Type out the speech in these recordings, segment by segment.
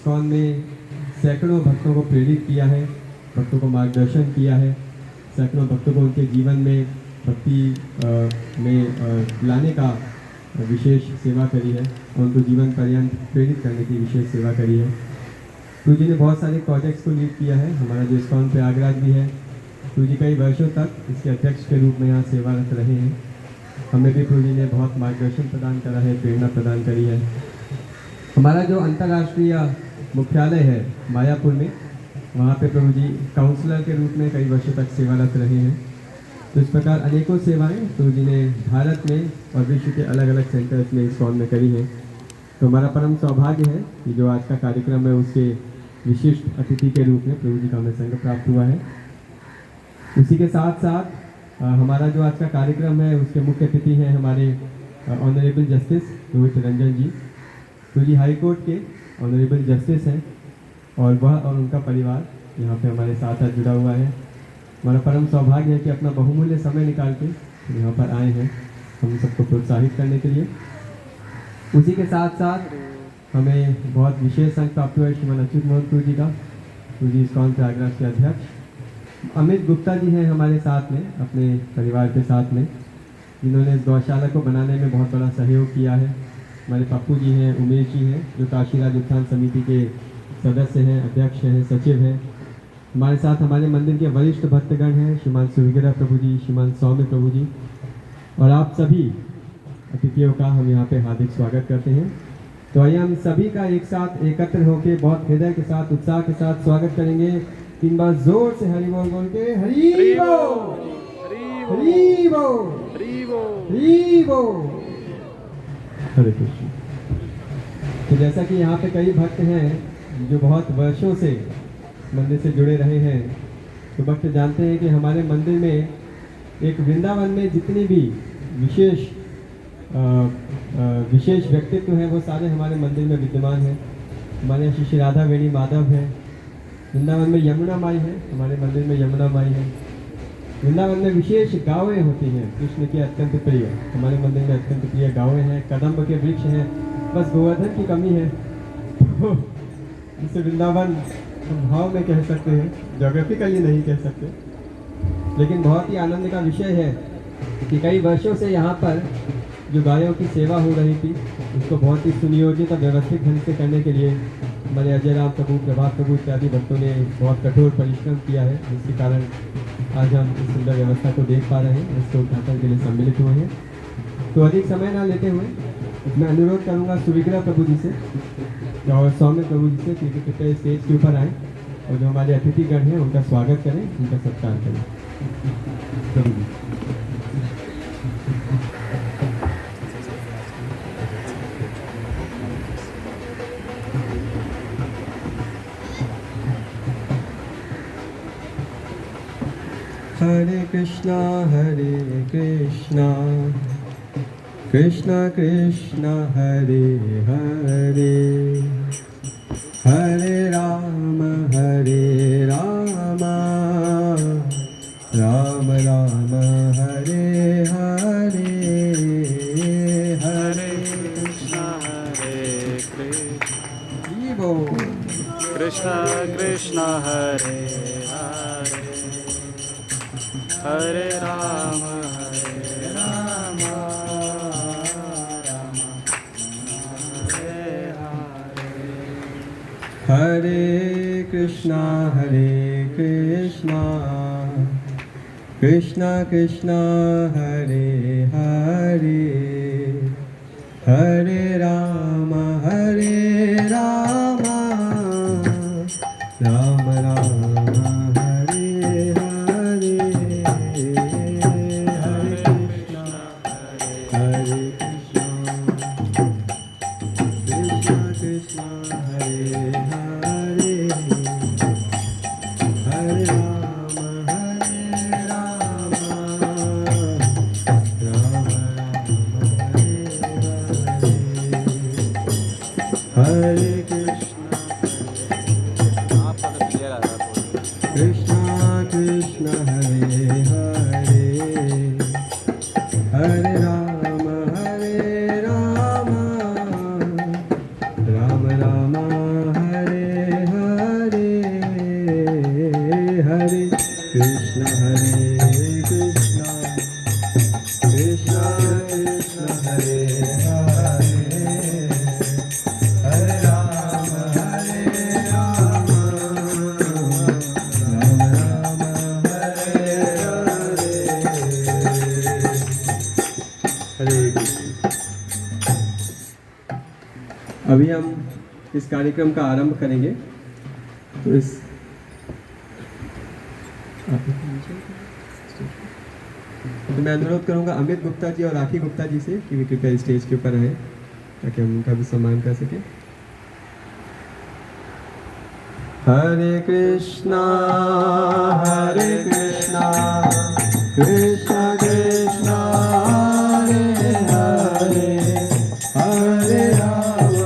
ISKCON में सैकड़ों भक्तों को प्रेरित किया है, भक्तों को मार्गदर्शन किया है, सैकड़ों भक्तों को उनके जीवन में भक्ति में लाने का विशेष सेवा करी है और उनको जीवन पर्यंत प्रेरित करने की विशेष सेवा करी है। प्रभु जी ने बहुत सारे प्रोजेक्ट्स को लीड किया है। हमारा जो इस्कॉन प्रयागराज भी है, प्रभु जी कई वर्षों तक इसके अध्यक्ष के रूप में यहाँ सेवारत रहे हैं। हमें भी प्रभु जी ने बहुत मार्गदर्शन प्रदान करा है, प्रेरणा प्रदान करी है। हमारा जो अंतर्राष्ट्रीय मुख्यालय है मायापुर में, वहाँ पे प्रभु जी काउंसलर के रूप में कई वर्षों तक सेवारत रहे हैं। तो इस प्रकार अनेकों सेवाएं प्रभु जी ने भारत में और विश्व के अलग अलग सेंटर्स में इस्कॉन में करी हैं। तो हमारा परम सौभाग्य है कि जो आज का कार्यक्रम है उसके विशिष्ट अतिथि के रूप में प्रभु जी का हमें संग प्राप्त हुआ है। उसी के साथ साथ हमारा जो आज का कार्यक्रम है उसके मुख्य अतिथि हैं हमारे ऑनरेबल जस्टिस रोहित रंजन जी। तो जी हाई कोर्ट के ऑनरेबल जस्टिस हैं और वह और उनका परिवार यहाँ पे हमारे साथ जुड़ा हुआ है। हमारा परम सौभाग्य है कि अपना बहुमूल्य समय निकाल के यहाँ पर आए हैं हम सबको प्रोत्साहित करने के लिए। उसी के साथ साथ हमें बहुत विशेष संग प्राप्त हुआ है श्रीमान अच्युत मोहन प्रभु जी का, प्रभु जी इस्कॉन प्रयागराज के अध्यक्ष। अमित गुप्ता जी हैं हमारे साथ में, अपने परिवार के साथ में, जिन्होंने इस गौशाला को बनाने में बहुत बड़ा सहयोग किया है। हमारे पप्पू जी हैं, उमेश जी हैं, जो काशीराज उत्थान समिति के सदस्य हैं, अध्यक्ष हैं, सचिव हैं। हमारे साथ हमारे मंदिर के वरिष्ठ भक्तगण हैं, श्रीमान सुविग्रह प्रभु जी, श्रीमान सौम्य प्रभु जी, और आप सभी अतिथियों का हम यहाँ पे हार्दिक स्वागत करते हैं। तो आइए हम सभी का एक साथ एकत्र होकर बहुत हृदय के साथ, उत्साह के साथ स्वागत करेंगे। 3 बार जोर से हरि बोल बोल के हरि बोल, हरि बोल, हरि बोल, हरे कृष्ण। तो जैसा कि यहाँ पे कई भक्त हैं जो बहुत वर्षों से मंदिर से जुड़े रहे हैं, तो भक्त जानते हैं कि हमारे मंदिर में एक वृंदावन में जितनी भी विशेष व्यक्तित्व हैं वो सारे हमारे मंदिर में विद्यमान हैं। हमारे यहाँ श्री राधा वेणी माधव है, वृंदावन में यमुना माई है, हमारे मंदिर में यमुना माई है। वृंदावन में विशेष गावें होती हैं कृष्ण की अत्यंत प्रिय, हमारे मंदिर में अत्यंत प्रिय गावें हैं, कदम्ब के वृक्ष हैं। बस गोवर्धन की कमी है, तो इसे वृंदावन भाव में कह सकते हैं, ज्योग्राफिकली नहीं कह सकते। लेकिन बहुत ही आनंद का विषय है कि कई वर्षों से यहाँ पर जो गायों की सेवा हो रही थी उसको बहुत ही सुनियोजित और व्यवस्थित ढंग से करने के लिए हमारे अजय राम प्रभु, प्रभात प्रभु इत्यादि भक्तों ने बहुत कठोर परिश्रम किया है, जिसके कारण आज हम इस सुंदर व्यवस्था को देख पा रहे हैं, इसके उद्घाटन के लिए सम्मिलित हुए हैं। तो अधिक समय ना लेते हुए मैं अनुरोध करूंगा सुविग्रह प्रभु जी से और सौम्य प्रभु जी से कि कृपया स्टेज के ऊपर आएँ और जो हमारे अतिथिगण हैं उनका स्वागत करें, उनका सत्कार करें। प्रभु जी। हरे कृष्णा कृष्णा कृष्णा हरे हरे, हरे राम राम राम हरे हरे, हरे कृष्णा हरे कृष्ण, कृष्णा कृष्णा हरे हरे, हरे राम राम हरे हरे। हरे कृष्णा कृष्णा कृष्णा हरे हरे, हरे राम राम राम हरे हरे, हरे कृष्णा कृष्णा कृष्णा हरे हरे, हरे राम हरे कृष्णा कृष्णा हरे हरे, हरे राम राम राम हरे हरे हरे कृष्ण कृष्ण कृष्ण कृष्ण हरे हरे हरे राम राम राम हरे हरे हरे कृष्ण। अभी हम इस कार्यक्रम का आरंभ करेंगे। तो मैं अनुरोध करूंगा अमित गुप्ता जी और राखी गुप्ता जी से कि वे कृपया स्टेज के ऊपर आए ताकि हम उनका भी सम्मान कर सकें। हरे कृष्णा कृष्णा कृष्णा हरे हरे हरे राम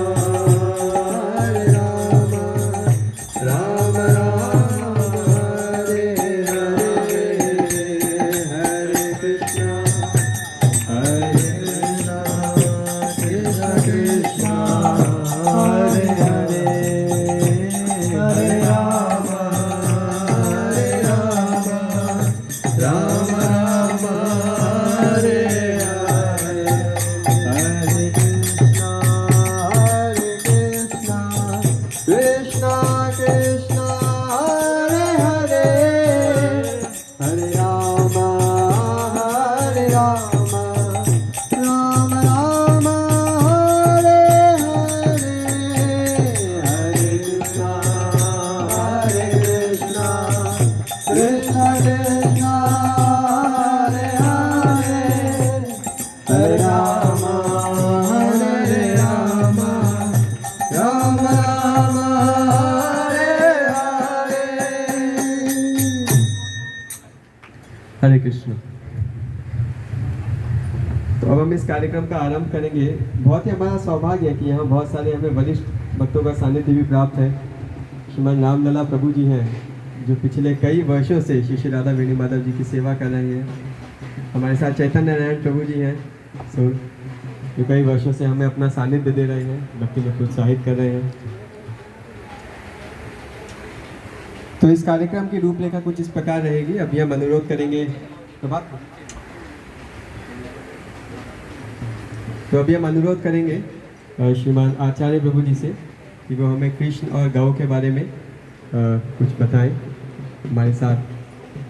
राम राम हरे हरे हरे कृष्णा कृष्णा कृष्णा हरे हरे हरे राम राम राम हरे हरे हरे कृष्णा कृष्णा कृष्णा हरे हरे हरे राम राम राम हरे हरे हरे कृष्णा कृष्णा कृष्णा कृष्णा हरे हरे हरे राम राम राम हरे हरे हरे कृष्ण। तो अब हम इस कार्यक्रम का आरंभ करेंगे। बहुत ही हमारा सौभाग्य है कि यहाँ बहुत सारे हमें वरिष्ठ भक्तों का सानिध्य भी प्राप्त है। श्रीमान रामलला प्रभु जी हैं जो पिछले कई वर्षों से श्री श्री राधा वेणु माधव जी की सेवा कर रहे हैं। हमारे साथ चैतन्य नारायण प्रभु जी हैं जो कई वर्षों से हमें अपना सानिध्य दे रहे हैं, भक्ति में प्रोत्साहित कर रहे हैं। तो इस कार्यक्रम की रूपरेखा कुछ इस प्रकार रहेगी। अभी हम अनुरोध करेंगे तो अभी हम अनुरोध करेंगे श्रीमान आचार्य प्रभु जी से कि वो हमें कृष्ण और गौ के बारे में कुछ बताएं, हमारे साथ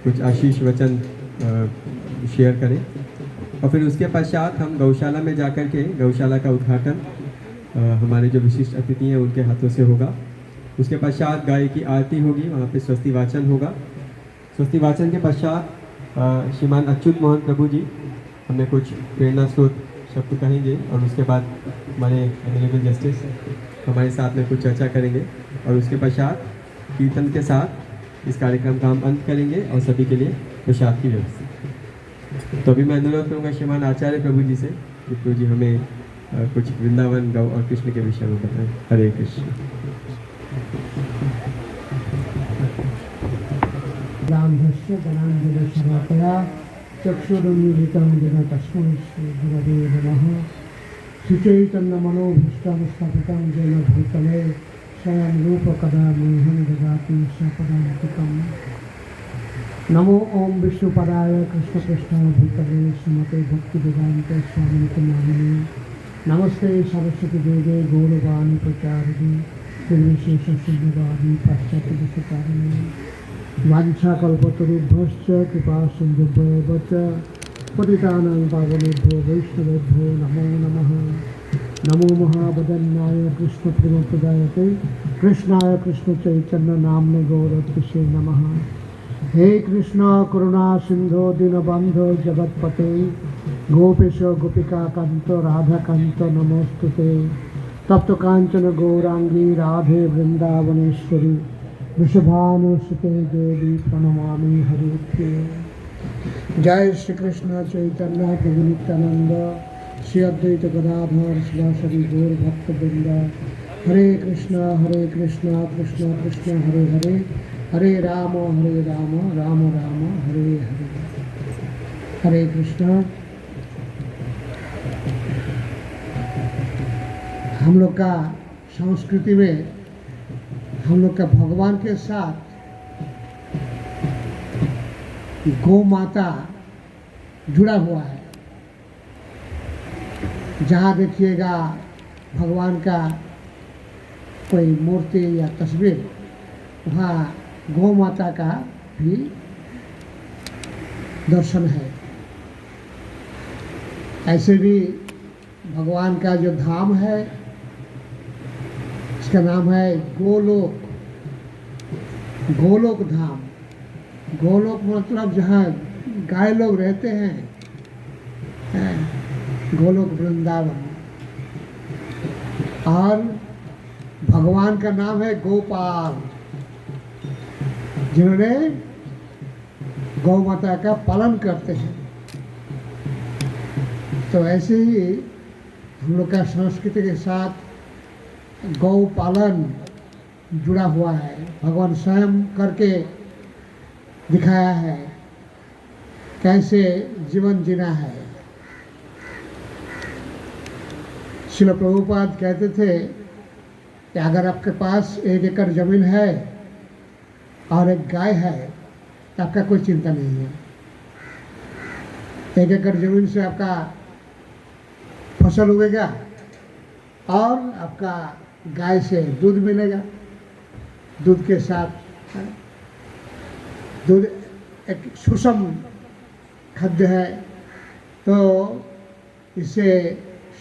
कुछ आशीष वचन शेयर करें और फिर उसके पश्चात हम गौशाला में जाकर के गौशाला का उद्घाटन हमारे जो विशिष्ट अतिथि हैं उनके हाथों से होगा। उसके पश्चात गाय की आरती होगी, वहाँ पे स्वस्ति वाचन होगा। स्वस्ति वाचन के पश्चात श्रीमान अच्युत मोहन प्रभु जी हमें कुछ प्रेरणा स्रोत शब्द कहेंगे और उसके बाद हमारे ऑनरेबल जस्टिस हमारे साथ में कुछ चर्चा करेंगे और उसके पश्चात कीर्तन के साथ इस कार्यक्रम का हम अंत करेंगे और सभी के लिए प्रसाद की व्यवस्था। तो अभी मैं अनुरोध करूँगा श्रीमान आचार्य प्रभु जी से कि प्रभु जी हमें कुछ वृंदावन गौ और कृष्ण के विषय में बताएं। हरे कृष्ण। रामभस्य जनांजलिशलाकया चक्षुरुन्मीलितं येन तस्मै श्रीगुरवे नमः। श्रीचैतन्यमनोभीष्टं स्थापितं येन भूतले स्वयं रूपकदा मह्यं ददाति स्वपदान्तिकम्। नमो ओं विष्णुपदाय कृष्णपृष्ठाय भूतले श्रीमते भक्तिवेदान्त स्वामिनिति नामिने। नमस्ते सरस्वती देवे गौरवाणी प्रचारिणे निर्विशेषशून्यवादी पाश्चात्यदेशकारिणे। वाञ्छाकल्पतरुभ्यश्च कृपासिन्धुभ्यो च पतितानां पावनेभ्यो वैष्णवेभ्यो नमो नमः। नमो महावदन्याय कृष्णप्रेमप्रदायते कृष्णाय कृष्णचैतन्यनाम्ने गौरत्से नमः। हे कृष्ण करुणा सिंधो दीनबंधो जगत्पते गोपेश गोपिकाकांत राधाकांत नमोस्तुते। तप्त कांचन गौरांगी राधे वृंदावनेश्वरी वृषभानुसुते देवी प्रणमामि हरिप्रिये। जय श्री कृष्ण चैतन्य प्रभु नित्यानंद श्री अद्वैत गदाधर शिवासरी गौर भक्तवृंद। हरे कृष्ण कृष्ण कृष्ण हरे हरे हरे राम राम राम हरे हरे। हरे कृष्ण। हम लोग का संस्कृति में हम लोग का भगवान के साथ गौ माता जुड़ा हुआ है। जहाँ देखिएगा भगवान का कोई मूर्ति या तस्वीर, वहाँ गौ माता का भी दर्शन है। ऐसे भी भगवान का जो धाम है, इसका नाम है गोलोक, गोलोक धाम। गोलोक मतलब जहाँ गाय लोग रहते हैं, गोलोक वृंदावन। और भगवान का नाम है गोपाल, जिन्होंने गौ माता का पालन करते हैं। तो ऐसे ही हम लोग का संस्कृति के साथ गौ पालन जुड़ा हुआ है। भगवान स्वयं करके दिखाया है कैसे जीवन जीना है। श्रील प्रभुपाद कहते थे कि अगर आपके पास 1 एकड़ जमीन है और एक गाय है तो आपका कोई चिंता नहीं है। 1 एकड़ जमीन से आपका फसल उगेगा और आपका गाय से दूध मिलेगा। दूध के साथ दूध एक सुषम खाद्य है, तो इससे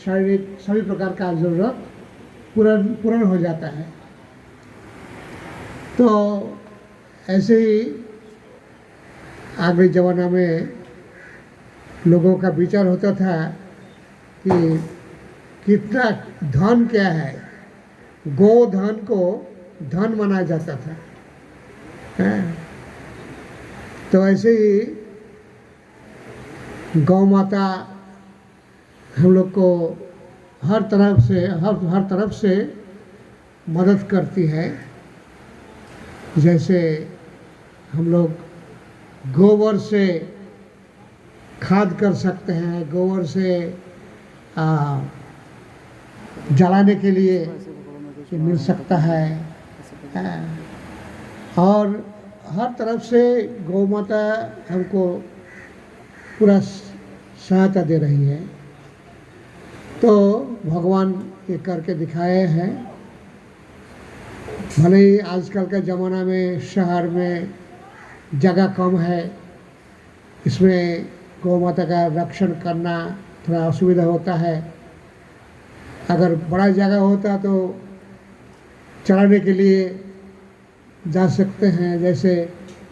शारीरिक सभी प्रकार का जरूरत पूर्ण हो जाता है। तो ऐसे ही आगे ज़माना में लोगों का विचार होता था कि कितना धन क्या है, गोधन को धन माना जाता था। तो ऐसे ही गौ माता हम लोग को हर तरफ से मदद करती है। जैसे हम लोग गोबर से खाद कर सकते हैं, गोबर से जलाने के लिए मिल सकता है। और हर तरफ से गौ माता हमको पूरा सहायता दे रही है। तो भगवान ये करके दिखाए हैं। भले ही आजकल के ज़माना में शहर में जगह कम है, इसमें गौ माता का रक्षण करना थोड़ा असुविधा होता है। अगर बड़ा जगह होता तो चराने के लिए जा सकते हैं, जैसे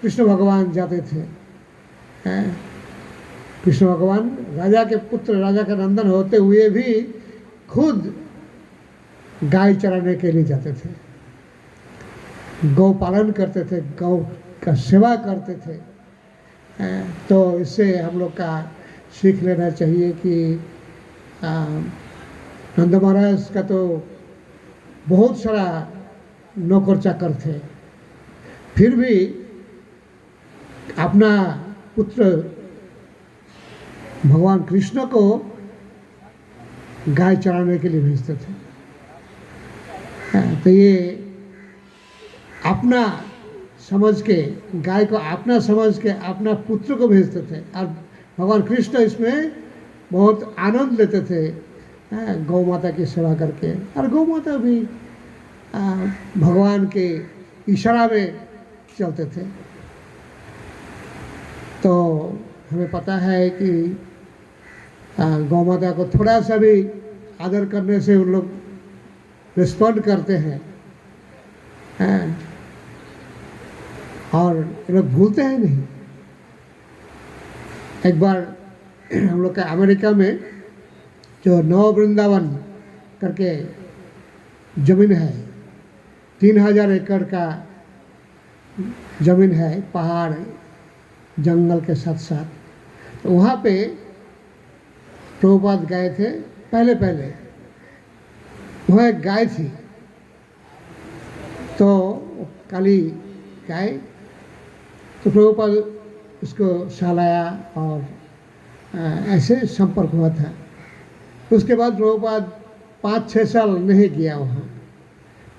कृष्ण भगवान जाते थे। कृष्ण भगवान राजा के पुत्र, राजा का नंदन होते हुए भी खुद गाय चराने के लिए जाते थे, गौ पालन करते थे, गौ का सेवा करते थे। तो इससे हम लोग का सीख लेना चाहिए कि नंद महाराज का तो बहुत सारा नौकर चाकर थे, फिर भी अपना पुत्र भगवान कृष्ण को गाय चराने के लिए भेजते थे। तो ये अपना समझ के, गाय को अपना समझ के अपना पुत्र को भेजते थे। और भगवान कृष्ण इसमें बहुत आनंद लेते थे गौ माता की सेवा करके। और गौ माता भी भगवान के इशारा में चलते थे। तो हमें पता है कि गौ माता को थोड़ा सा भी आदर करने से उन लोग रिस्पॉन्ड करते हैं, और ये लोग भूलते हैं नहीं। एक बार हम लोग का अमेरिका में जो नव वृंदावन करके जमीन है, 3000 एकड़ का जमीन है, पहाड़ जंगल के साथ साथ। तो वहाँ पे प्रभुपाद गए थे पहले। वहाँ एक गाय थी, तो काली गाय। तो प्रभुपाद उसको सहलाया और ऐसे संपर्क हुआ था। उसके बाद प्रभुपाद 5-6 साल नहीं गया वहाँ।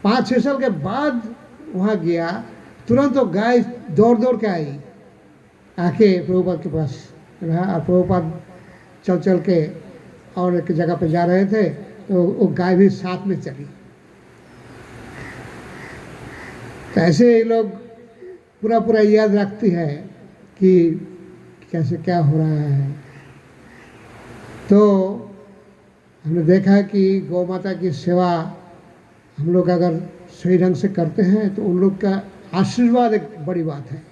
5-6 साल के बाद वहाँ गया, तुरंत वो गाय दौड़ दौड़ के आई, आके प्रभुपाद के पास रहा। और प्रभुपाद चल चल के और एक जगह पे जा रहे थे, तो वो गाय भी साथ में चली। तो ऐसे ये लोग पूरा पूरा याद रखती है कि कैसे क्या हो रहा है। तो हमने देखा है कि गौ माता की सेवा हम लोग अगर सही ढंग से करते हैं तो उन लोग का आशीर्वाद एक बड़ी बात है।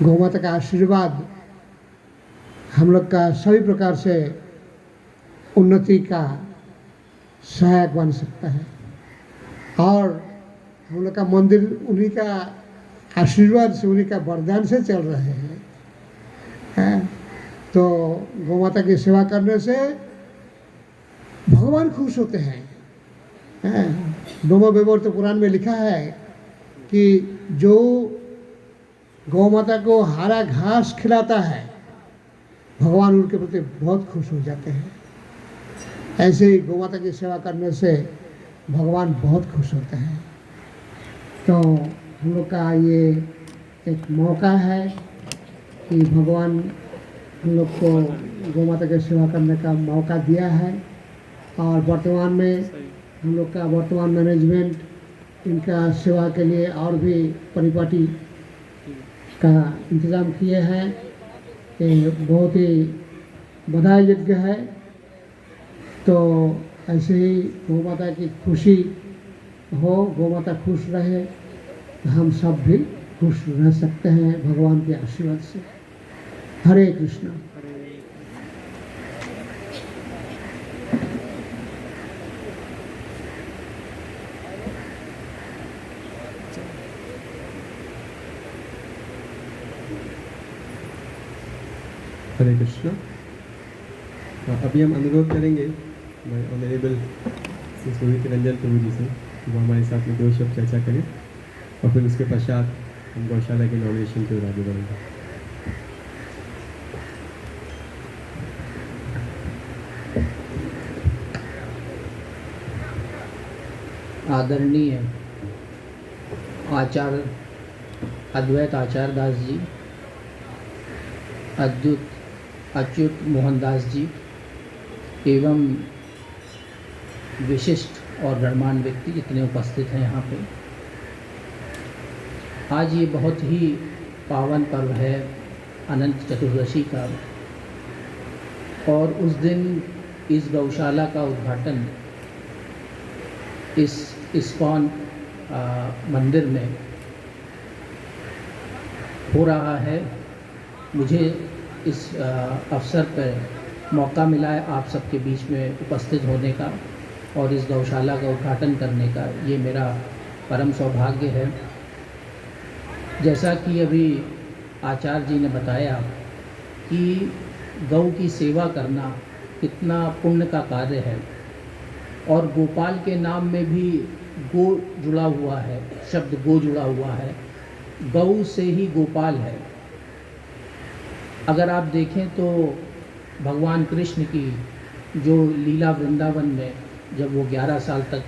गौ माता का आशीर्वाद हम लोग का सभी प्रकार से उन्नति का सहायक बन सकता है। और हम लोग का मंदिर उन्हीं का आशीर्वाद से, उन्हीं का वरदान से चल रहे हैं। तो गौ माता की सेवा करने से भगवान खुश होते हैं। डोमो बेबोर तो कुरान में लिखा है कि जो गौ माता को हरा घास खिलाता है, भगवान उनके प्रति बहुत खुश हो जाते हैं। ऐसे ही गौ माता की सेवा करने से भगवान बहुत खुश होते हैं। तो हम लोग का ये एक मौका है कि भगवान हम लोग को गौ माता की सेवा करने का मौका दिया है। और वर्तमान में हम लोग का वर्तमान मैनेजमेंट इनका सेवा के लिए और भी परिपाटी का इंतज़ाम किए हैं। ये बहुत ही बधाई योग्य है। तो ऐसे ही गौ माता की खुशी हो, गौ माता खुश रहे, तो हम सब भी खुश रह सकते हैं भगवान के आशीर्वाद से। हरे कृष्णा। हरे कृष्णा। अभी हम अनुरोध करेंगे ऑनरेबल श्री सुमित रंजन प्रभु जी से कि वो हमारे साथ में 2 शब्द चर्चा करें, और फिर उसके पश्चात हम गौशाला के नॉमिनेशन की ओर आगे बढ़ेंगे। आदरणीय आचार्य अद्वैत आचार्य दास जी, अच्युत मोहनदास जी एवं विशिष्ट और गणमान्य व्यक्ति जितने उपस्थित हैं यहाँ पे, आज ये बहुत ही पावन पर्व है अनंत चतुर्दशी का। और उस दिन इस गौशाला का उद्घाटन इस इस्कॉन मंदिर में हो रहा है। मुझे इस अवसर पर मौका मिला है आप सबके बीच में उपस्थित होने का और इस गौशाला का उद्घाटन करने का, ये मेरा परम सौभाग्य है। जैसा कि अभी आचार्य जी ने बताया कि गौ की सेवा करना कितना पुण्य का कार्य है, और गोपाल के नाम में भी गो जुड़ा हुआ है, शब्द गो जुड़ा हुआ है। गौ से ही गोपाल है। अगर आप देखें तो भगवान कृष्ण की जो लीला वृंदावन में, जब वो 11 साल तक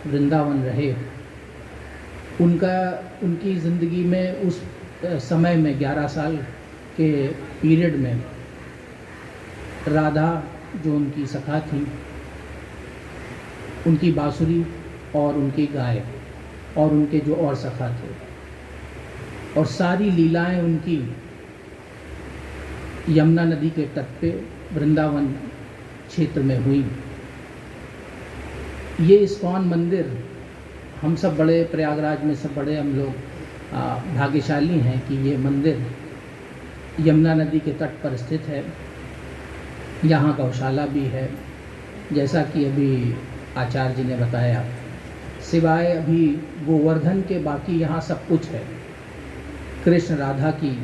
वृंदावन रहे, उनकी ज़िंदगी में उस समय में 11 साल के पीरियड में राधा जो उनकी सखा थी, उनकी बांसुरी और उनकी गाय और उनके जो और सखा थे, और सारी लीलाएं उनकी यमुना नदी के तट पे वृंदावन क्षेत्र में हुई। ये इस्कॉन मंदिर, हम सब बड़े प्रयागराज में सब बड़े हम लोग भाग्यशाली हैं कि ये मंदिर यमुना नदी के तट पर स्थित है। यहाँ गौशाला भी है, जैसा कि अभी आचार्य जी ने बताया। सिवाय अभी गोवर्धन के बाकी यहाँ सब कुछ है। कृष्ण राधा की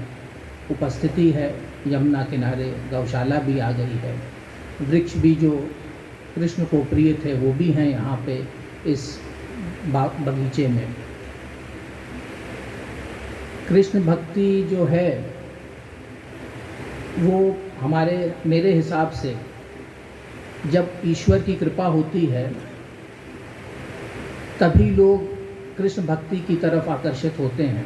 उपस्थिति है, यमुना किनारे गौशाला भी आ गई है। वृक्ष भी जो कृष्ण को प्रिय थे वो भी हैं यहाँ पे इस बगीचे में। कृष्ण भक्ति जो है वो मेरे हिसाब से जब ईश्वर की कृपा होती है तभी लोग कृष्ण भक्ति की तरफ आकर्षित होते हैं।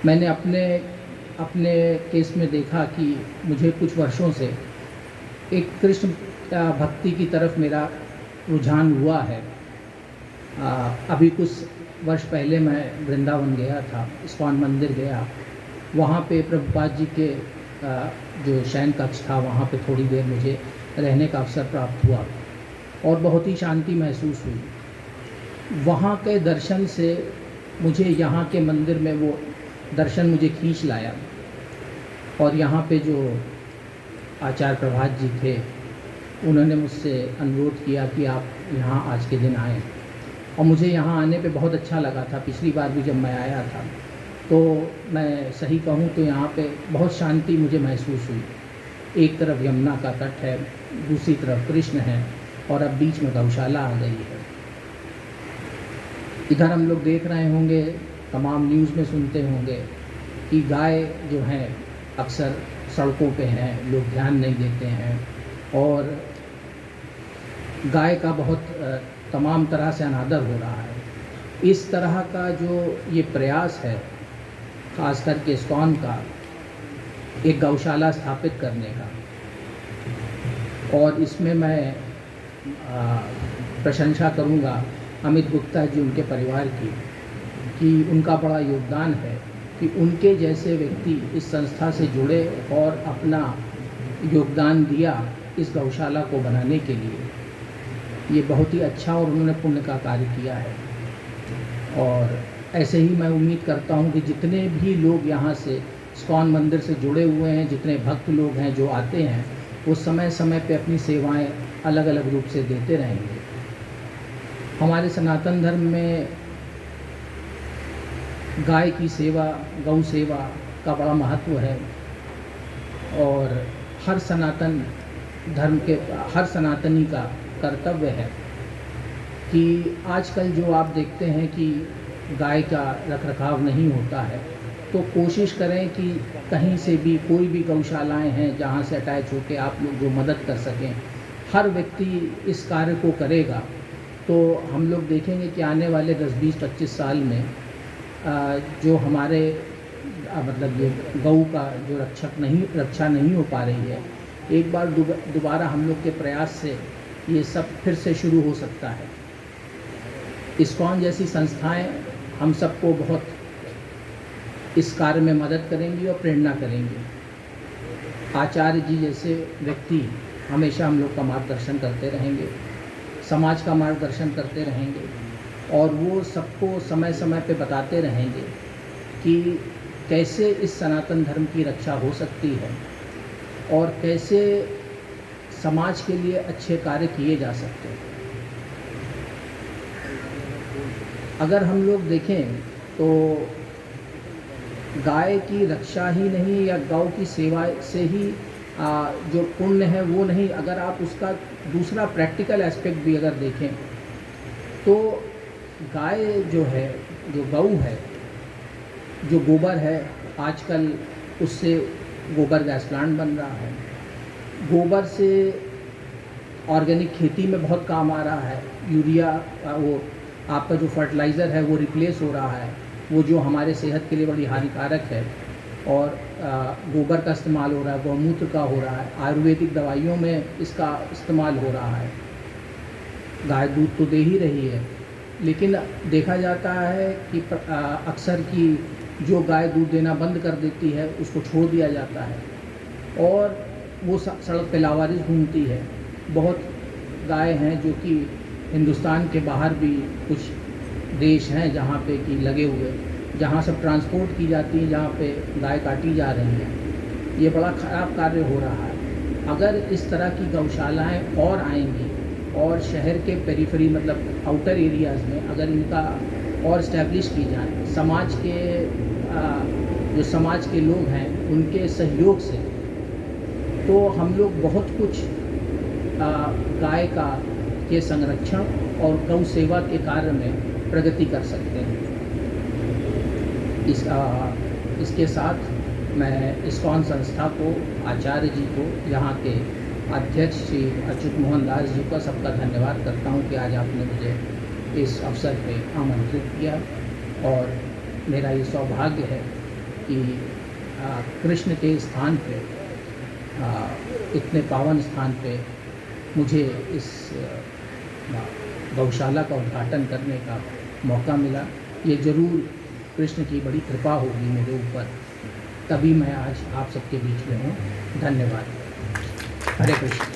मैंने अपने केस में देखा कि मुझे कुछ वर्षों से एक कृष्ण भक्ति की तरफ मेरा रुझान हुआ है। अभी कुछ वर्ष पहले मैं वृंदावन गया था, इस्कॉन मंदिर गया। वहाँ पे प्रभुपाद जी के जो शयन कक्ष था वहाँ पे थोड़ी देर मुझे रहने का अवसर प्राप्त हुआ और बहुत ही शांति महसूस हुई। वहाँ के दर्शन से मुझे यहाँ के मंदिर में वो दर्शन मुझे खींच लाया और यहाँ पे जो आचार्य प्रभात जी थे उन्होंने मुझसे अनुरोध किया कि आप यहाँ आज के दिन आएँ और मुझे यहाँ आने पे बहुत अच्छा लगा था। पिछली बार भी जब मैं आया था तो मैं सही कहूँ तो यहाँ पे बहुत शांति मुझे महसूस हुई। एक तरफ यमुना का तट है, दूसरी तरफ कृष्ण है और अब बीच में गौशाला आ गई है। इधर हम लोग देख रहे होंगे, तमाम न्यूज़ में सुनते होंगे कि गाय जो हैं अक्सर सड़कों पे हैं, लोग ध्यान नहीं देते हैं और गाय का बहुत तमाम तरह से अनादर हो रहा है। इस तरह का जो ये प्रयास है खास करके इस्कॉन का, एक गौशाला स्थापित करने का, और इसमें मैं प्रशंसा करूंगा अमित गुप्ता जी, उनके परिवार की, कि उनका बड़ा योगदान है कि उनके जैसे व्यक्ति इस संस्था से जुड़े और अपना योगदान दिया इस गौशाला को बनाने के लिए। ये बहुत ही अच्छा और उन्होंने पुण्य का कार्य किया है। और ऐसे ही मैं उम्मीद करता हूँ कि जितने भी लोग यहाँ से इस्कॉन मंदिर से जुड़े हुए हैं, जितने भक्त लोग हैं जो आते हैं, वो समय समय पे अपनी सेवाएं अलग अलग रूप से देते रहेंगे। हमारे सनातन धर्म में गाय की सेवा, गौ सेवा का बड़ा महत्व है और हर सनातन धर्म के हर सनातनी का कर्तव्य है कि आजकल जो आप देखते हैं कि गाय का रखरखाव नहीं होता है, तो कोशिश करें कि कहीं से भी कोई भी गौशालाएं हैं जहां से अटैच होकर आप लोग जो मदद कर सकें, हर व्यक्ति इस कार्य को करेगा तो हम लोग देखेंगे कि आने वाले 10, 20, 25 साल में जो हमारे मतलब ये गौ का जो रक्षा नहीं हो पा रही है, एक बार दोबारा हम लोग के प्रयास से ये सब फिर से शुरू हो सकता है। इस्कॉन जैसी संस्थाएं हम सबको बहुत इस कार्य में मदद करेंगी और प्रेरणा करेंगी। आचार्य जी जैसे व्यक्ति हमेशा हम लोग का मार्गदर्शन करते रहेंगे, समाज का मार्गदर्शन करते रहेंगे और वो सबको समय समय पे बताते रहेंगे कि कैसे इस सनातन धर्म की रक्षा हो सकती है और कैसे समाज के लिए अच्छे कार्य किए जा सकते हैं। अगर हम लोग देखें तो गाय की रक्षा ही नहीं या गौ की सेवा से ही जो पुण्य है वो नहीं, अगर आप उसका दूसरा प्रैक्टिकल एस्पेक्ट भी अगर देखें तो गाय जो है, जो गौ है, जो गोबर है, आजकल उससे गोबर गैस प्लांट बन रहा है। गोबर से ऑर्गेनिक खेती में बहुत काम आ रहा है। यूरिया वो आपका जो फर्टिलाइज़र है वो रिप्लेस हो रहा है, वो जो हमारे सेहत के लिए बड़ी हानिकारक है। और गोबर का इस्तेमाल हो रहा है, गौमूत्र का हो रहा है, आयुर्वेदिक दवाइयों में इसका इस्तेमाल हो रहा है। गाय दूध तो दे ही रही है, लेकिन देखा जाता है कि अक्सर की जो गाय दूध देना बंद कर देती है उसको छोड़ दिया जाता है और वो सड़क पे लावारिस घूमती है। बहुत गाय हैं जो कि हिंदुस्तान के बाहर भी कुछ देश हैं जहाँ पे कि लगे हुए, जहाँ सब ट्रांसपोर्ट की जाती है, जहाँ पे गाय काटी जा रही हैं। ये बड़ा ख़राब कार्य हो रहा है। अगर इस तरह की गौशालाएं और आएंगी और शहर के पेरिफेरी मतलब आउटर एरियाज़ में अगर इनका और इस्टेब्लिश की जाए, समाज के जो समाज के लोग हैं उनके सहयोग से, तो हम लोग बहुत कुछ गाय के संरक्षण और गौ सेवा के कार्य में प्रगति कर सकते हैं। इसके साथ मैं इस्कॉन संस्था को, आचार्य जी को, यहाँ के अध्यक्ष श्री अच्युत मोहन दास जी का सबका धन्यवाद करता हूँ कि आज आपने मुझे इस अवसर पे आमंत्रित किया और मेरा ये सौभाग्य है कि कृष्ण के स्थान पे, इतने पावन स्थान पे मुझे इस गौशाला का उद्घाटन करने का मौका मिला। ये ज़रूर कृष्ण की बड़ी कृपा होगी मेरे ऊपर, तभी मैं आज आप सबके बीच में हूँ। धन्यवाद। हरे कृष्ण।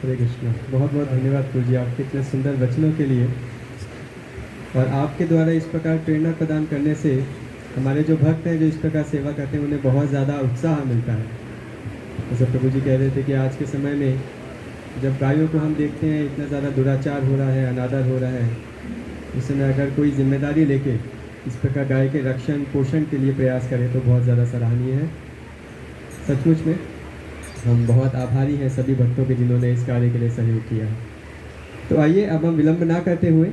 हरे कृष्ण। बहुत बहुत धन्यवाद प्रभु जी आपके इतने सुंदर वचनों के लिए। और आपके द्वारा इस प्रकार प्रेरणा प्रदान करने से हमारे जो भक्त हैं, जो इस प्रकार सेवा करते हैं, उन्हें बहुत ज़्यादा उत्साह मिलता है। जैसे प्रभु जी कह रहे थे कि आज के समय में जब गायों को हम देखते हैं इतना ज़्यादा दुराचार हो रहा है, अनादर हो रहा है, उस समय अगर कोई जिम्मेदारी लेके इस प्रकार गाय के रक्षण पोषण के लिए प्रयास करें तो बहुत ज़्यादा सराहनीय है। सचमुच में हम बहुत आभारी हैं सभी भक्तों के जिन्होंने इस कार्य के लिए सहयोग किया है। तो आइए अब हम विलंब ना करते हुए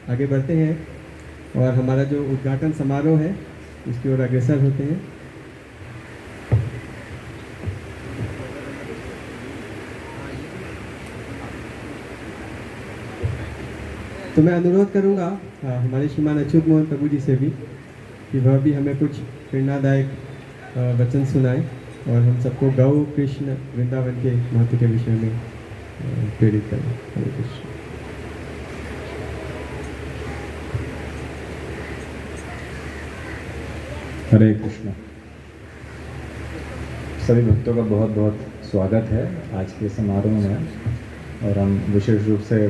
आगे बढ़ते हैं और हमारा जो उद्घाटन समारोह है उसकी ओर अग्रसर होते हैं। तो मैं अनुरोध करूंगा हमारे श्रीमान अच्युत मोहन प्रभु जी से भी कि वह भी हमें कुछ प्रेरणादायक वचन सुनाएं और हम सबको गौ कृष्ण वृंदावन के महत्व के विषय में प्रेरित करें। हरे कृष्ण। हरे कृष्ण। सभी भक्तों का बहुत बहुत स्वागत है आज के समारोह में, और हम विशेष रूप से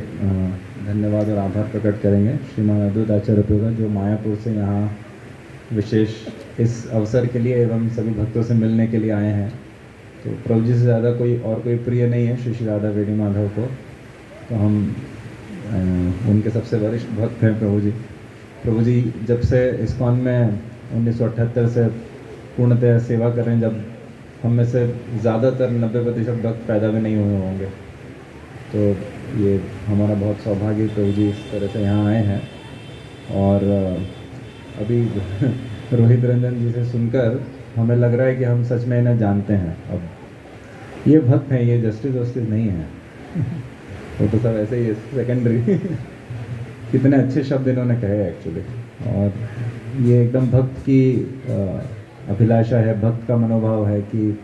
धन्यवाद और आभार प्रकट करेंगे श्रीमान अद्वैत आचार्य प्रभु का, जो मायापुर से यहाँ विशेष इस अवसर के लिए एवं सभी भक्तों से मिलने के लिए आए हैं। तो प्रभु जी से ज़्यादा कोई प्रिय नहीं है श्री श्री राधा वेणी माधव को, तो हम उनके सबसे वरिष्ठ भक्त हैं प्रभु जी। प्रभु जी जब से इस्कॉन में 1978 से पूर्णतः सेवा कर रहे हैं, जब हम में से ज़्यादातर 90% भक्त पैदा भी नहीं हुए होंगे, तो ये हमारा बहुत सौभाग्य प्रभु जी इस तरह से यहाँ आए हैं। और अभी रोहित रंजन जी से सुनकर हमें लग रहा है कि हम सच में इन्हें जानते हैं। अब ये भक्त हैं, ये जस्टिस वस्टिस नहीं है, वो तो सब ऐसे ही है, सेकेंडरी। कितने अच्छे शब्द इन्होंने कहे एक्चुअली, और ये एकदम भक्त की अभिलाषा है, भक्त का मनोभाव है कि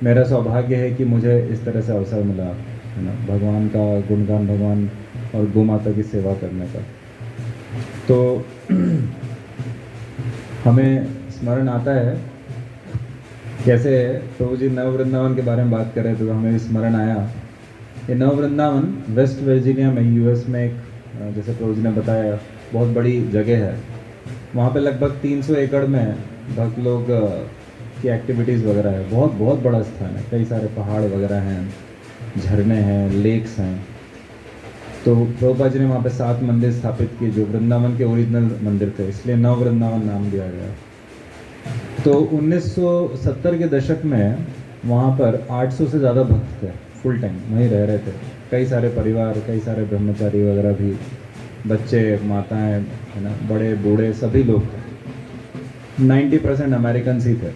मेरा सौभाग्य है कि मुझे इस तरह से अवसर मिला है ना, भगवान का गुणगान, भगवान और गौ माता की सेवा करने का। तो हमें स्मरण आता है कैसे प्रभु जी नव वृंदावन के बारे में बात कर रहे थे, तो हमें स्मरण आया ये नव वृंदावन वेस्ट वर्जीनिया में यूएस में एक, जैसे प्रभु जी ने बताया, बहुत बड़ी जगह है। वहाँ पे लगभग 300 एकड़ में भक्त लोग की एक्टिविटीज़ वगैरह है। बहुत बहुत बड़ा स्थान है, कई सारे पहाड़ वगैरह हैं, झरने हैं, लेक्स हैं। तो प्रभुपाद जी ने वहाँ पे 7 मंदिर स्थापित किए जो वृंदावन के ओरिजिनल मंदिर थे, इसलिए नव वृंदावन नाम दिया गया। तो 1970 के दशक में वहाँ पर 800 से ज़्यादा भक्त थे, फुल टाइम वहीं रह रहे थे। कई सारे परिवार, कई सारे ब्रह्मचारी वगैरह भी, बच्चे, माताएं, है ना, बड़े बूढ़े सभी लोग थे। 90% अमेरिकन ही थे,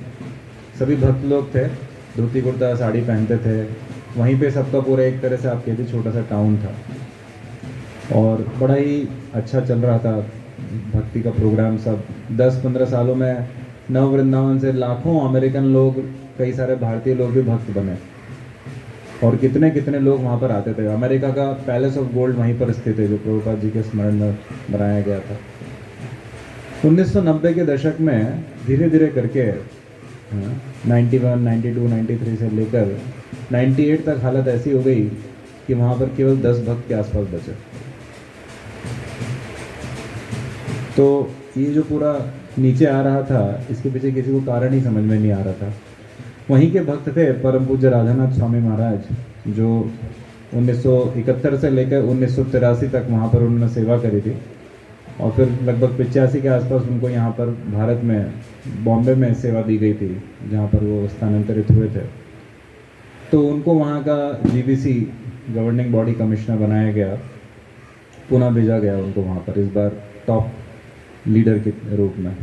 सभी भक्त लोग थे, धोती कुर्ता साड़ी पहनते थे। वहीं पे सबका पूरा एक तरह से आप कहते छोटा सा टाउन था, और बड़ा ही अच्छा चल रहा था भक्ति का प्रोग्राम सब। 10-15 सालों में नव वृंदावन से लाखों अमेरिकन लोग, कई सारे भारतीय लोग भी भक्त बने, और कितने कितने लोग वहाँ पर आते थे। अमेरिका का पैलेस ऑफ गोल्ड वहीं पर स्थित है, जो प्रभुपाद जी के स्मरण में बनाया गया था। 1990 के दशक में धीरे धीरे करके 91, 92, 93 से लेकर 98 तक हालत ऐसी हो गई कि वहाँ पर केवल 10 भक्त के आसपास बचे। तो ये जो पूरा नीचे आ रहा था, इसके पीछे किसी को कारण ही समझ में नहीं आ रहा था। वहीं के भक्त थे परम पूज्य राधानाथ स्वामी महाराज, जो 1971 से लेकर 1983 तक वहाँ पर उन्होंने सेवा करी थी, और फिर लगभग 85 के आसपास उनको यहाँ पर भारत में बॉम्बे में सेवा दी गई थी, जहाँ पर वो स्थानांतरित हुए थे। तो उनको वहाँ का जीबीसी गवर्निंग बॉडी कमिश्नर बनाया गया, पुनः भेजा गया उनको वहाँ पर, इस बार टॉप लीडर के रूप में।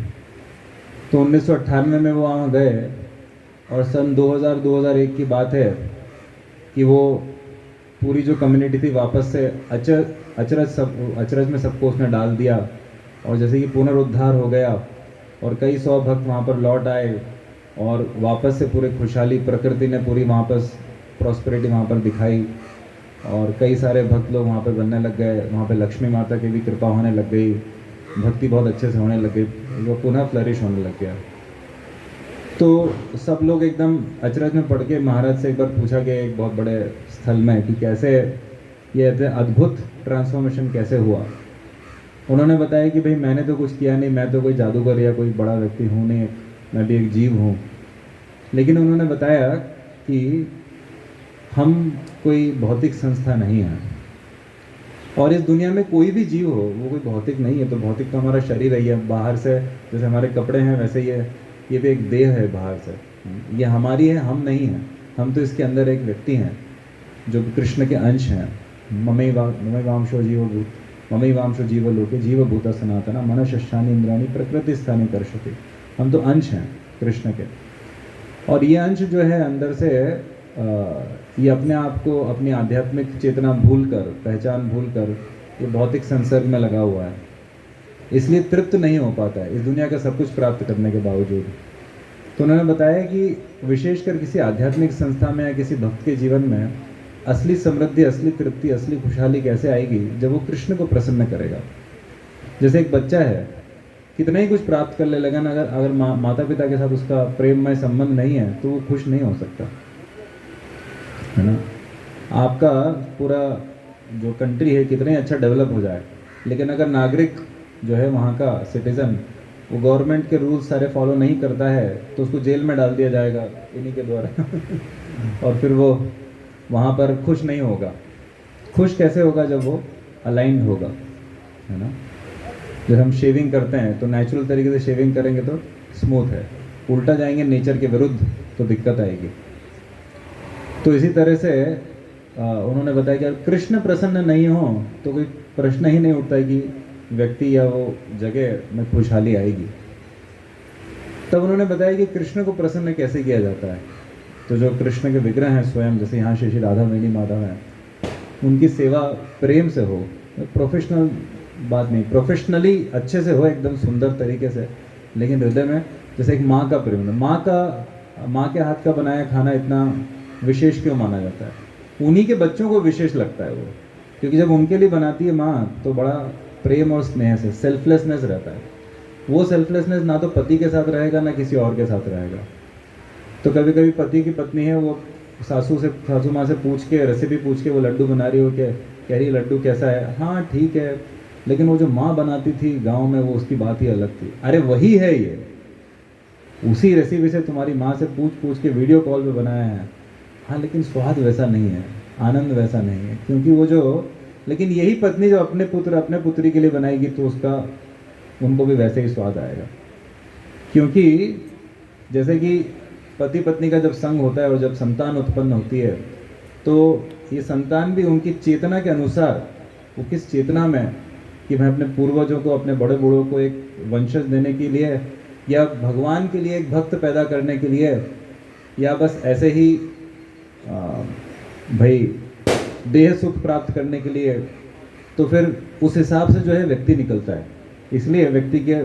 तो 1998 में वो वहाँ गए, और सन 2000-2001 की बात है कि वो पूरी जो कम्युनिटी थी वापस से अचरज में सबको उसने डाल दिया, और जैसे कि पुनरुद्धार हो गया और कई 100 भक्त वहाँ पर लौट आए और वापस से पूरे खुशहाली, प्रकृति ने पूरी वापस प्रॉस्पेरिटी वहाँ पर दिखाई और कई सारे भक्त लोग वहाँ पर बनने लग गए। वहाँ पर लक्ष्मी माता की भी कृपा होने लग गई, भक्ति बहुत अच्छे से होने लग गई, वो पुनः फ्लरिश होने लग गया। तो सब लोग एकदम अचरज में पड़ के महाराज से एक बार पूछा गया एक बहुत बड़े स्थल में कि कैसे ये अद्भुत ट्रांसफॉर्मेशन कैसे हुआ। उन्होंने बताया कि भाई मैंने तो कुछ किया नहीं, मैं तो कोई जादूगर या कोई बड़ा व्यक्ति हूँ नहीं, मैं भी एक जीव हूँ। लेकिन उन्होंने बताया कि हम कोई भौतिक संस्था नहीं है और इस दुनिया में कोई भी जीव हो वो कोई भौतिक नहीं है। तो भौतिक तो हमारा शरीर है, बाहर से जैसे हमारे कपड़े हैं वैसे ये भी एक देह है बाहर से, ये हमारी है, हम नहीं हैं। हम तो इसके अंदर एक व्यक्ति हैं जो कृष्ण के अंश हैं। ममैवांशो जीवलोके जीवभूता सनातना मनश्शानि इंद्राणि प्रकृति स्थानी कर्षति। हम तो अंश हैं कृष्ण के, और ये अंश जो है अंदर से ये अपने आप को अपनी आध्यात्मिक चेतना भूलकर, पहचान भूलकर ये भौतिक संसर्ग में लगा हुआ है, इसलिए तृप्त नहीं हो पाता है इस दुनिया का सब कुछ प्राप्त करने के बावजूद। तो उन्होंने बताया कि विशेषकर किसी आध्यात्मिक संस्था में या किसी भक्त के जीवन में असली समृद्धि, असली तृप्ति, असली खुशहाली कैसे आएगी जब वो कृष्ण को प्रसन्न करेगा। जैसे एक बच्चा है, कितना ही कुछ प्राप्त कर ले, लेकिन अगर माता पिता के साथ उसका प्रेममय संबंध नहीं है तो वो खुश नहीं हो सकता, है ना। आपका पूरा जो कंट्री है कितना ही अच्छा डेवलप हो जाए, लेकिन अगर नागरिक जो है वहाँ का सिटीजन वो गवर्नमेंट के रूल्स सारे फॉलो नहीं करता है तो उसको जेल में डाल दिया जाएगा इन्हीं के द्वारा और फिर वो वहाँ पर खुश नहीं होगा। खुश कैसे होगा जब वो अलाइंड होगा, है ना। जब हम शेविंग करते हैं तो नेचुरल तरीके से शेविंग करेंगे तो स्मूथ है, उल्टा जाएंगे नेचर के विरुद्ध तो दिक्कत आएगी। तो इसी तरह से उन्होंने बताया कि अगर कृष्ण प्रसन्न नहीं हो तो कोई प्रश्न ही नहीं उठता है कि व्यक्ति या वो जगह में खुशहाली आएगी। तब उन्होंने बताया कि कृष्ण को प्रसन्न कैसे किया जाता है। तो जो कृष्ण के विग्रह हैं स्वयं, जैसे यहाँ श्री राधा वेणी माधव हैं, उनकी सेवा प्रेम से हो, प्रोफेशनल बात नहीं, प्रोफेशनली अच्छे से हो, एकदम सुंदर तरीके से, लेकिन हृदय में जैसे एक माँ का प्रेम है। माँ के हाथ का बनाया खाना इतना विशेष क्यों माना जाता है? उन्हीं के बच्चों को विशेष लगता है वो, क्योंकि जब उनके लिए बनाती है माँ तो बड़ा प्रेम और स्नेह से, सेल्फलेसनेस रहता है। वो सेल्फलेसनेस ना तो पति के साथ रहेगा ना किसी और के साथ रहेगा। तो कभी कभी पति की पत्नी है, वो सासू माँ से पूछ के, रेसिपी पूछ के वो लड्डू बना रही हो, के कह रही लड्डू कैसा है, हाँ ठीक है, लेकिन वो जो माँ बनाती थी गाँव में वो उसकी बात ही अलग थी। अरे वही है ये, उसी रेसिपी से तुम्हारी माँ से पूछ के वीडियो कॉल पे बनाया है, हाँ लेकिन स्वाद वैसा नहीं है, आनंद वैसा नहीं है, क्योंकि वो जो, लेकिन यही पत्नी जो अपने पुत्र अपने पुत्री के लिए बनाएगी तो उसका उनको भी वैसे ही स्वाद आएगा। क्योंकि जैसे कि पति पत्नी का जब संग होता है और जब संतान उत्पन्न होती है तो ये संतान भी उनकी चेतना के अनुसार, वो किस चेतना में कि मैं अपने पूर्वजों को, अपने बड़े बूढ़ों को एक वंशज देने के लिए, या भगवान के लिए एक भक्त पैदा करने के लिए, या बस ऐसे ही भाई देह सुख प्राप्त करने के लिए, तो फिर उस हिसाब से जो है व्यक्ति निकलता है। इसलिए व्यक्ति के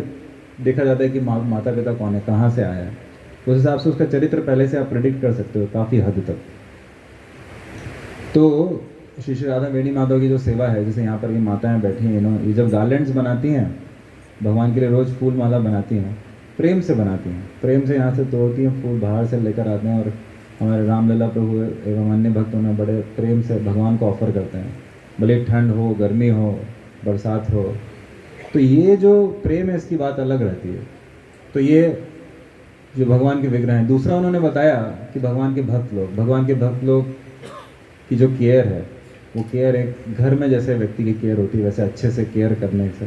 देखा जाता है कि माता पिता कौन है, कहाँ से आया है, उस हिसाब से उसका चरित्र पहले से आप प्रेडिक्ट कर सकते हो काफ़ी हद तक। तो श्री राधा वेणी माधव की जो सेवा है, जैसे यहाँ पर ये माताएं बैठी हैं, ये जब गार्लेंड्स बनाती हैं भगवान के लिए, रोज़ फूल माला बनाती हैं, प्रेम से बनाती हैं, प्रेम से यहाँ से तोड़ती हैं फूल, बाहर से लेकर आते हैं और हमारे रामलला प्रभु एवं अन्य भक्तों ने बड़े प्रेम से भगवान को ऑफर करते हैं, भले ठंड हो, गर्मी हो, बरसात हो। तो ये जो प्रेम है इसकी बात अलग रहती है। तो ये जो भगवान के विग्रह हैं। दूसरा उन्होंने बताया कि भगवान के भक्त लोग की जो केयर है, वो केयर एक घर में जैसे व्यक्ति की केयर होती है वैसे अच्छे से केयर करने से,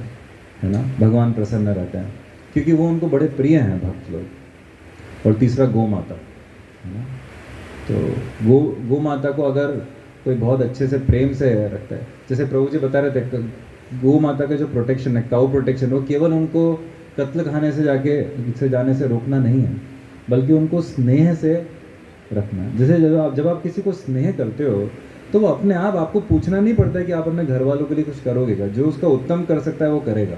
है ना, भगवान प्रसन्न रहते हैं, क्योंकि वो उनको बड़े प्रिय हैं भक्त लोग। और तीसरा गौ माता, है ना, तो गौ माता को अगर कोई बहुत अच्छे से प्रेम से रखता है, जैसे प्रभु जी बता रहे थे, गौ माता का जो प्रोटेक्शन है, काउ प्रोटेक्शन, वो केवल उनको कत्ल खाने से जाने से रोकना नहीं है, बल्कि उनको स्नेह से रखना है। जैसे जब आप किसी को स्नेह करते हो तो वो अपने आप, आपको पूछना नहीं पड़ता है कि आप अपने घर वालों के लिए कुछ करोगे क्या, जो उसका उत्तम कर सकता है वो करेगा।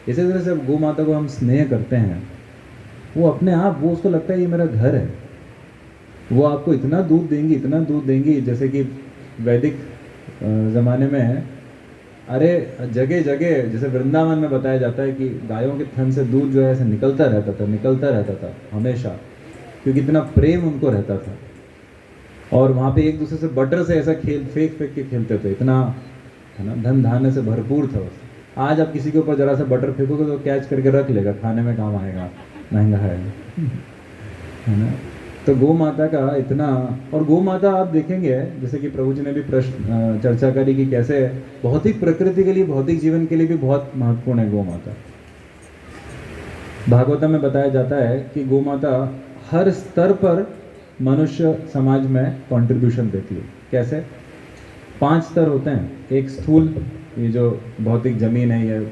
इसी तरह से गौ माता को हम स्नेह करते हैं, वो अपने आप, वो उसको लगता है ये मेरा घर है, वो आपको इतना दूध देंगी, इतना दूध देंगी। जैसे कि वैदिक ज़माने में अरे जगह जगह, जैसे वृंदावन में बताया जाता है कि गायों के थन से दूध जो है ऐसे निकलता रहता था हमेशा, क्योंकि इतना प्रेम उनको रहता था। और वहाँ पे एक दूसरे से बटर से ऐसा फेंक के खेलते थे, इतना है ना धन धान्य से भरपूर था। आज आप किसी के ऊपर जरा सा बटर फेंकोगे तो कैच करके रख लेगा, खाने में काम आएगा, महंगा है ना। तो गौ माता का इतना, और गौ माता आप देखेंगे जैसे कि प्रभु जी ने भी प्रश्न चर्चा करी कि कैसे भौतिक प्रकृति के लिए, भौतिक जीवन के लिए भी बहुत महत्वपूर्ण है गौ माता। भागवतम में बताया जाता है कि गौ माता हर स्तर पर मनुष्य समाज में कंट्रीब्यूशन देती है। कैसे? 5 स्तर होते हैं। एक स्थूल, ये जो भौतिक जमीन है, ये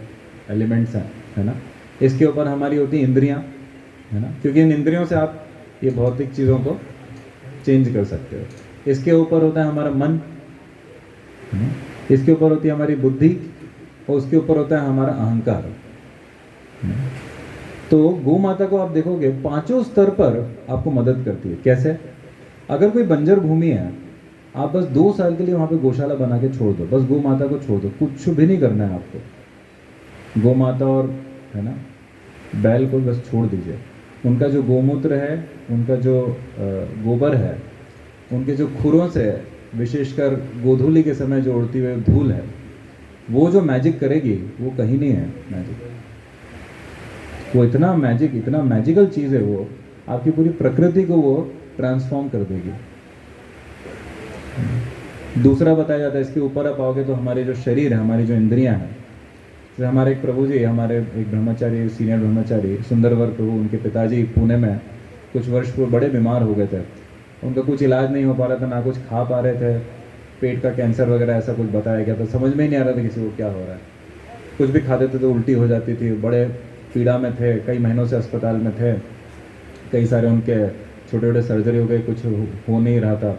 एलिमेंट्स हैं, है ना। इसके ऊपर हमारी होती है इंद्रियां, है ना, क्योंकि इन इंद्रियों से आप ये भौतिक चीज़ों को चेंज कर सकते हो। इसके ऊपर होता है हमारा मन, है ना? इसके ऊपर होती है हमारी बुद्धि, और उसके ऊपर होता है हमारा अहंकार, है ना? तो गौ माता को आप देखोगे 5 स्तर पर आपको मदद करती है। कैसे? अगर कोई बंजर भूमि है, आप बस 2 साल के लिए वहाँ पे गौशाला बना के छोड़ दो, बस गौ माता को छोड़ दो, कुछ भी नहीं करना है आपको। गौ माता और, है ना, बैल को बस छोड़ दीजिए। उनका जो गोमूत्र है, उनका जो गोबर है, उनके जो खुरों से विशेषकर गोधूली के समय जो उड़ती हुई धूल है, वो जो मैजिक करेगी वो कहीं नहीं है मैजिक। वो इतना मैजिकल चीज़ है, वो आपकी पूरी प्रकृति को वो ट्रांसफॉर्म कर देगी। दूसरा बताया जाता है, इसके ऊपर आप आओगे तो हमारे जो शरीर है, हमारी जो इंद्रियां हैं, जैसे हमारे एक प्रभु जी, हमारे एक ब्रह्मचारी, सीनियर ब्रह्मचारी सुंदरवर प्रभु, उनके पिताजी पुणे में कुछ वर्ष पूर्व बड़े बीमार हो गए थे। उनका कुछ इलाज नहीं हो पा रहा था, ना कुछ खा पा रहे थे, पेट का कैंसर वगैरह ऐसा कुछ बताया गया था। समझ में ही नहीं आ रहा था किसी को क्या हो रहा है। कुछ भी खाते थे तो उल्टी हो जाती थी, बड़े पीड़ा में थे, कई महीनों से अस्पताल में थे, कई सारे उनके छोटे छोटे सर्जरी हो गए, कुछ हो नहीं रहा था।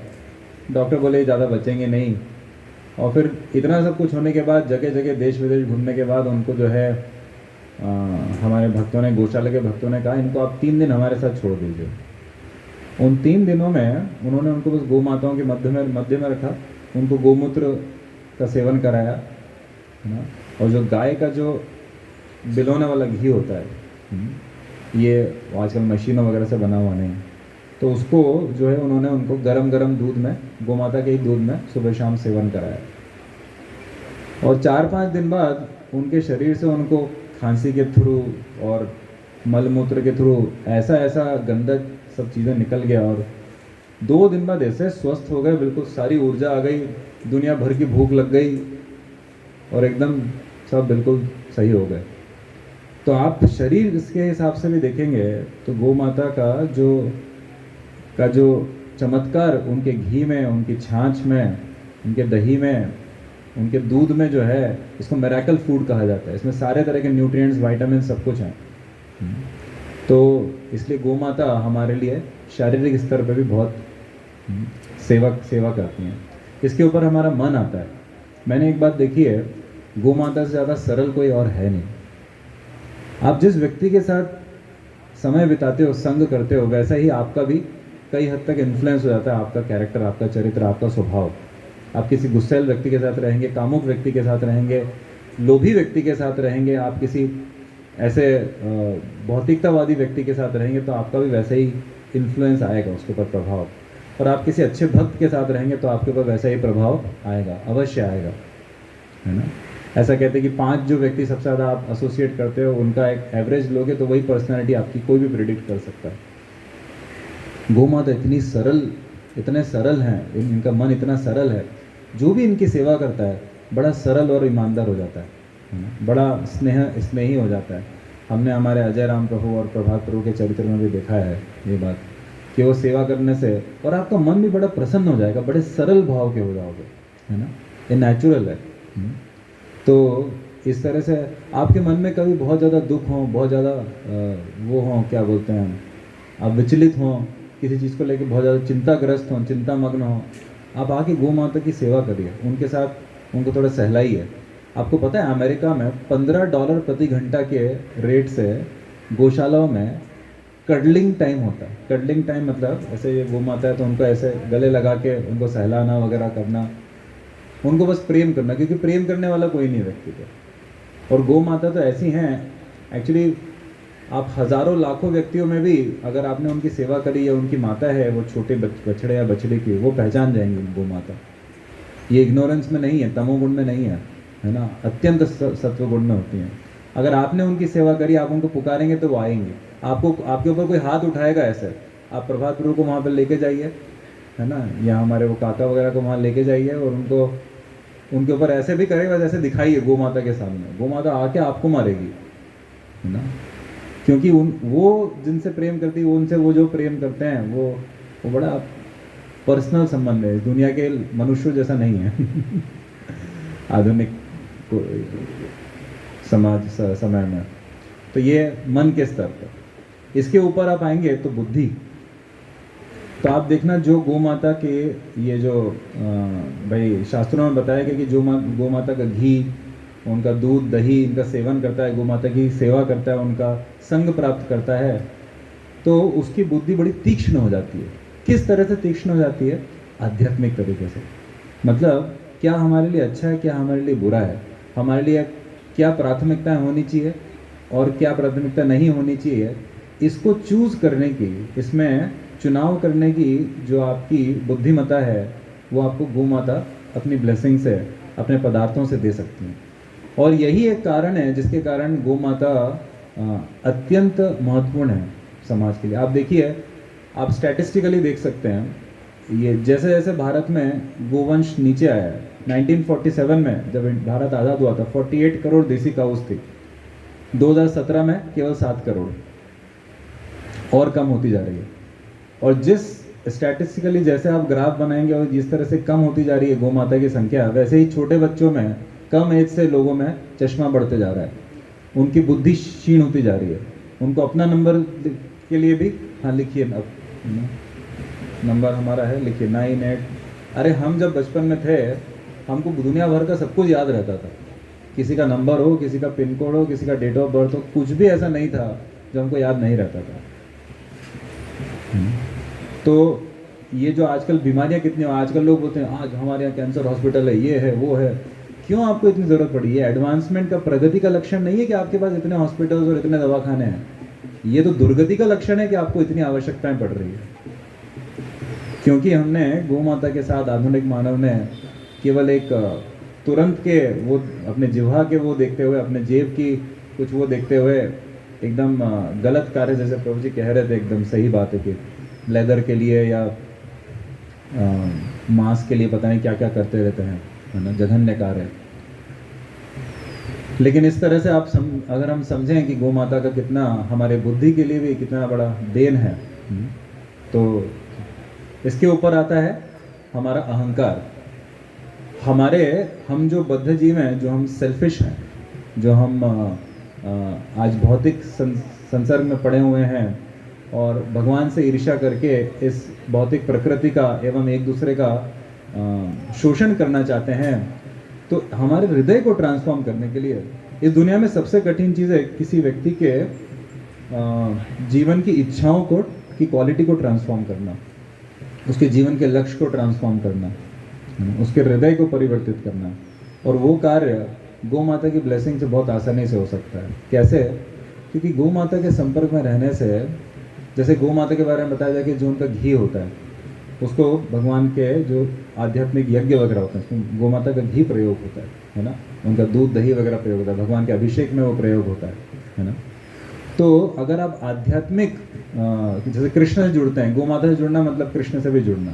डॉक्टर बोले ज़्यादा बचेंगे नहीं। और फिर इतना सब कुछ होने के बाद, जगह जगह देश विदेश घूमने के बाद, उनको जो है हमारे भक्तों ने, गौशाला के भक्तों ने कहा इनको आप 3 दिन हमारे साथ छोड़ दीजिए। उन 3 दिनों में उन्होंने उनको बस गौ माताओं के मध्य में रखा, उनको गोमूत्र का सेवन कराया, है ना। और जो गाय का जो बिलोने वाला घी होता है, ये आजकल मशीनों वगैरह से बना हुआ नहीं, तो उसको जो है उन्होंने उनको गरम दूध में, गौ माता के ही दूध में सुबह शाम सेवन कराया। और 4-5 दिन बाद उनके शरीर से उनको खांसी के थ्रू और मलमूत्र के थ्रू ऐसा गंदक सब चीज़ें निकल गया, और 2 दिन बाद ऐसे स्वस्थ हो गए, बिल्कुल सारी ऊर्जा आ गई, दुनिया भर की भूख लग गई, और एकदम सब बिल्कुल सही हो गए। तो आप शरीर इसके हिसाब से भी देखेंगे तो गौ माता का जो चमत्कार उनके घी में, उनकी छाछ में, उनके दही में, उनके दूध में जो है, इसको मिरेकल फूड कहा जाता है। इसमें सारे तरह के न्यूट्रिएंट्स, विटामिन सब कुछ हैं। तो इसलिए गौ माता हमारे लिए शारीरिक स्तर पर भी बहुत सेवा करती हैं। इसके ऊपर हमारा मन आता है। मैंने एक बात देखी है, गौ माता से ज़्यादा सरल कोई और है नहीं। आप जिस व्यक्ति के साथ समय बिताते हो, संग करते हो, वैसा ही आपका भी कई हद तक इन्फ्लुएंस हो जाता है, आपका कैरेक्टर, आपका चरित्र, आपका स्वभाव। आप किसी गुस्सैल व्यक्ति के साथ रहेंगे, कामुक व्यक्ति के साथ रहेंगे, लोभी व्यक्ति के साथ रहेंगे, आप किसी ऐसे भौतिकतावादी व्यक्ति के साथ रहेंगे तो आपका भी वैसा ही इन्फ्लुएंस आएगा, उसके ऊपर प्रभाव। और आप किसी अच्छे भक्त के साथ रहेंगे तो आपके ऊपर वैसा ही प्रभाव आएगा, अवश्य आएगा, है ना। ऐसा कहते हैं कि 5 जो व्यक्ति सबसे ज़्यादा आप एसोसिएट करते हो, उनका एक एवरेज लोगे तो वही पर्सनैलिटी आपकी कोई भी प्रिडिक्ट कर सकता है। गौ माता इतने सरल हैं, इनका मन इतना सरल है, जो भी इनकी सेवा करता है बड़ा सरल और ईमानदार हो जाता है ना, बड़ा स्नेही हो जाता है। हमने हमारे अजय राम प्रभु और प्रभात प्रभु के चरित्र में भी देखा है ये बात, कि वो सेवा करने से और आपका मन भी बड़ा प्रसन्न हो जाएगा, बड़े सरल भाव के हो जाओगे, है ना। ये नेचुरल है। तो इस तरह से आपके मन में कभी बहुत ज़्यादा दुख हो, बहुत ज़्यादा वो हो, क्या बोलते हैं, आप विचलित हों, किसी चीज़ को लेकर बहुत ज़्यादा चिंताग्रस्त हों, चिंतामग्न हों, आप आके गौ माता की सेवा करिए, उनके साथ उनको थोड़ा सहलाइए। आपको पता है अमेरिका में $15 प्रति घंटा के रेट से गौशालाओं में कडलिंग टाइम होता है। कडलिंग टाइम मतलब ऐसे ये गौ माता है तो उनको ऐसे गले लगा के उनको सहलाना वगैरह करना, उनको बस प्रेम करना, क्योंकि प्रेम करने वाला कोई नहीं व्यक्ति को। और गौ माता तो ऐसी हैं एक्चुअली, आप हज़ारों लाखों व्यक्तियों में भी अगर आपने उनकी सेवा करी या उनकी माता है वो छोटे बछड़े या बछड़े की, वो पहचान जाएंगी गौ माता। ये इग्नोरेंस में नहीं है, तमोगुण में नहीं है ना, अत्यंत सत्वगुण में होती हैं। अगर आपने उनकी सेवा करी, आप उनको पुकारेंगे तो वो आएंगे। आपको आपके ऊपर कोई हाथ उठाएगा ऐसे, आप प्रभात प्रभु को वहाँ पर लेके जाइए, है ना, या हमारे वो काका वगैरह को वहाँ लेके जाइए और उनको उनके ऊपर ऐसे भी करेगा जैसे दिखाइए गौ माता के सामने, गौ माता आके आपको मारेगी, है ना, क्योंकि वो जिनसे प्रेम करती है, उनसे वो जो प्रेम करते हैं वो बड़ा पर्सनल संबंध है, दुनिया के मनुष्यों जैसा नहीं है आधुनिक समाज समय में। तो ये मन के स्तर पर। इसके ऊपर आप आएंगे तो बुद्धि। तो आप देखना जो गौ माता के ये जो भाई शास्त्रों में बताया गया कि जो गौ माता का घी, उनका दूध दही इनका सेवन करता है, गौ माता की सेवा करता है, उनका संग प्राप्त करता है, तो उसकी बुद्धि बड़ी तीक्ष्ण हो जाती है। किस तरह से तीक्ष्ण हो जाती है? आध्यात्मिक तरीके से। मतलब क्या हमारे लिए अच्छा है, क्या हमारे लिए बुरा है, हमारे लिए क्या प्राथमिकताएं होनी चाहिए और क्या प्राथमिकता नहीं होनी चाहिए, इसको चूज करने की, इसमें चुनाव करने की जो आपकी बुद्धिमत्ता है, वो आपको गौ माता अपनी ब्लेसिंग से, अपने पदार्थों से दे सकती हैं। और यही एक कारण है जिसके कारण गौ माता अत्यंत महत्वपूर्ण है समाज के लिए। आप देखिए, आप स्टैटिस्टिकली देख सकते हैं, ये जैसे जैसे भारत में गोवंश नीचे आया है, 1947 में जब भारत आज़ाद हुआ था 48 करोड़ देसी काउस थी, 2017 में केवल 7 करोड़, और कम होती जा रही है। और जिस स्टैटिस्टिकली जैसे आप ग्राफ बनाएंगे और जिस तरह से कम होती जा रही है गौ माता की संख्या, वैसे ही छोटे बच्चों में, कम एज से लोगों में चश्मा बढ़ते जा रहा है, उनकी बुद्धि क्षीण होती जा रही है। उनको अपना नंबर के लिए भी, हाँ लिखिए, अब नंबर हमारा है, लिखिए 98। अरे हम जब बचपन में थे, हमको दुनिया भर का सब कुछ याद रहता था, किसी का नंबर हो, किसी का पिन कोड हो, किसी का डेट ऑफ बर्थ हो, कुछ भी ऐसा नहीं था जो हमको याद नहीं रहता था। तो ये जो आजकल बीमारियां कितनी, आजकल लोग बोलते हैं आज हमारे यहाँ कैंसर हॉस्पिटल है, ये है वो है। क्यों आपको इतनी ज़रूरत पड़ी? ये एडवांसमेंट का, प्रगति का लक्षण नहीं है कि आपके पास इतने हॉस्पिटल्स और इतने दवाखाने हैं। ये तो दुर्गति का लक्षण है कि आपको इतनी आवश्यकताएं पड़ रही है, क्योंकि हमने गौ माता के साथ, आधुनिक मानव ने केवल एक तुरंत के वो अपने जिह्वा के वो देखते हुए, अपने जेब की कुछ वो देखते हुए एकदम गलत कार्य, जैसे प्रभु जी कह रहे थे, एकदम सही बात है कि लेदर के लिए या मांस के लिए पता नहीं क्या क्या करते रहते हैं, है ना, जघन्य कार्य। लेकिन इस तरह से आप अगर हम समझें कि गौ माता का कितना हमारे बुद्धि के लिए भी कितना बड़ा देन है, तो इसके ऊपर आता है हमारा अहंकार। हम जो बद्ध जीव हैं, जो हम सेल्फिश हैं, जो हम आज भौतिक संसर्ग में पड़े हुए हैं और भगवान से ईर्ष्या करके इस भौतिक प्रकृति का एवं एक दूसरे का शोषण करना चाहते हैं, तो हमारे हृदय को ट्रांसफॉर्म करने के लिए इस दुनिया में सबसे कठिन चीज़ है किसी व्यक्ति के जीवन की इच्छाओं को, की क्वालिटी को ट्रांसफॉर्म करना, उसके जीवन के लक्ष्य को ट्रांसफॉर्म करना, उसके हृदय को परिवर्तित करना। और वो कार्य गौ माता की ब्लेसिंग से बहुत आसानी से हो सकता है। कैसे? क्योंकि गौ माता के संपर्क में रहने से, जैसे गौ माता के बारे में बताया जाए कि जो उनका घी होता है, उसको भगवान के जो आध्यात्मिक यज्ञ वगैरह होते हैं, उसमें गौ माता का घी प्रयोग होता है ना, उनका दूध दही वगैरह प्रयोग होता है, भगवान के अभिषेक में वो प्रयोग होता है ना। तो अगर आप आध्यात्मिक, जैसे कृष्ण से जुड़ते हैं, गौ माता से जुड़ना मतलब कृष्ण से भी जुड़ना।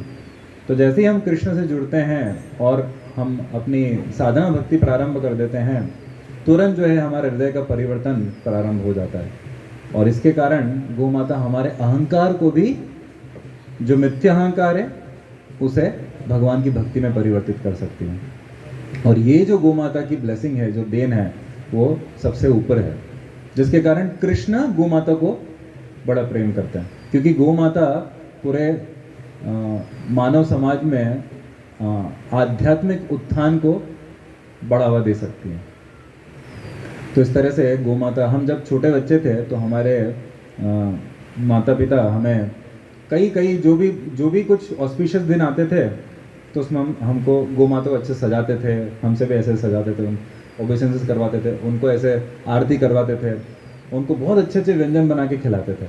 तो जैसे ही हम कृष्ण से जुड़ते हैं और हम अपनी साधना भक्ति प्रारंभ कर देते हैं, तुरंत जो है हमारे हृदय का परिवर्तन प्रारंभ हो जाता है। और इसके कारण गौ माता हमारे अहंकार को भी, जो मिथ्या अहंकार है, उसे भगवान की भक्ति में परिवर्तित कर सकती है। और ये जो गौ माता की ब्लेसिंग है, जो देन है, वो सबसे ऊपर है, जिसके कारण कृष्ण गौ माता को बड़ा प्रेम करते हैं। क्योंकि गौ माता पूरे मानव समाज में आध्यात्मिक उत्थान को बढ़ावा दे सकती हैं। तो इस तरह से गौ माता, हम जब छोटे बच्चे थे तो हमारे माता पिता हमें कई जो भी कुछ ऑस्पिशियस दिन आते थे तो उसमें हमको गौ माता को अच्छे से सजाते थे, हमसे भी ऐसे सजाते थे, ओबेसेंसेस करवाते थे, उनको ऐसे आरती करवाते थे, उनको बहुत अच्छे अच्छे व्यंजन बना के खिलाते थे,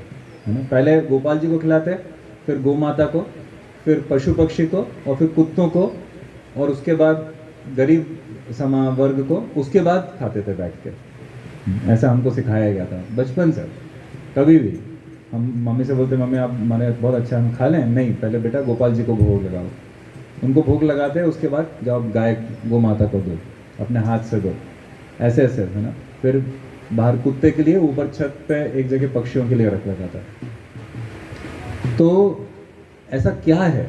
है ना। पहले गोपाल जी को खिलाते, फिर गौ माता को, फिर पशु पक्षी को, और फिर कुत्तों को, और उसके बाद गरीब समा वर्ग को, उसके बाद खाते थे बैठ के। ऐसा हमको सिखाया गया था बचपन से। कभी भी हम मम्मी से बोलते, मम्मी आप हमारे बहुत अच्छा हम खा लें, नहीं, पहले बेटा गोपाल जी को भोग लगाओ। उनको भोग लगाते हैं, उसके बाद जब गाय गौ माता को दो, अपने हाथ से दो, ऐसे ऐसे, है ना। फिर बाहर कुत्ते के लिए, ऊपर छत पे एक जगह पक्षियों के लिए रखा जाता है। तो ऐसा क्या है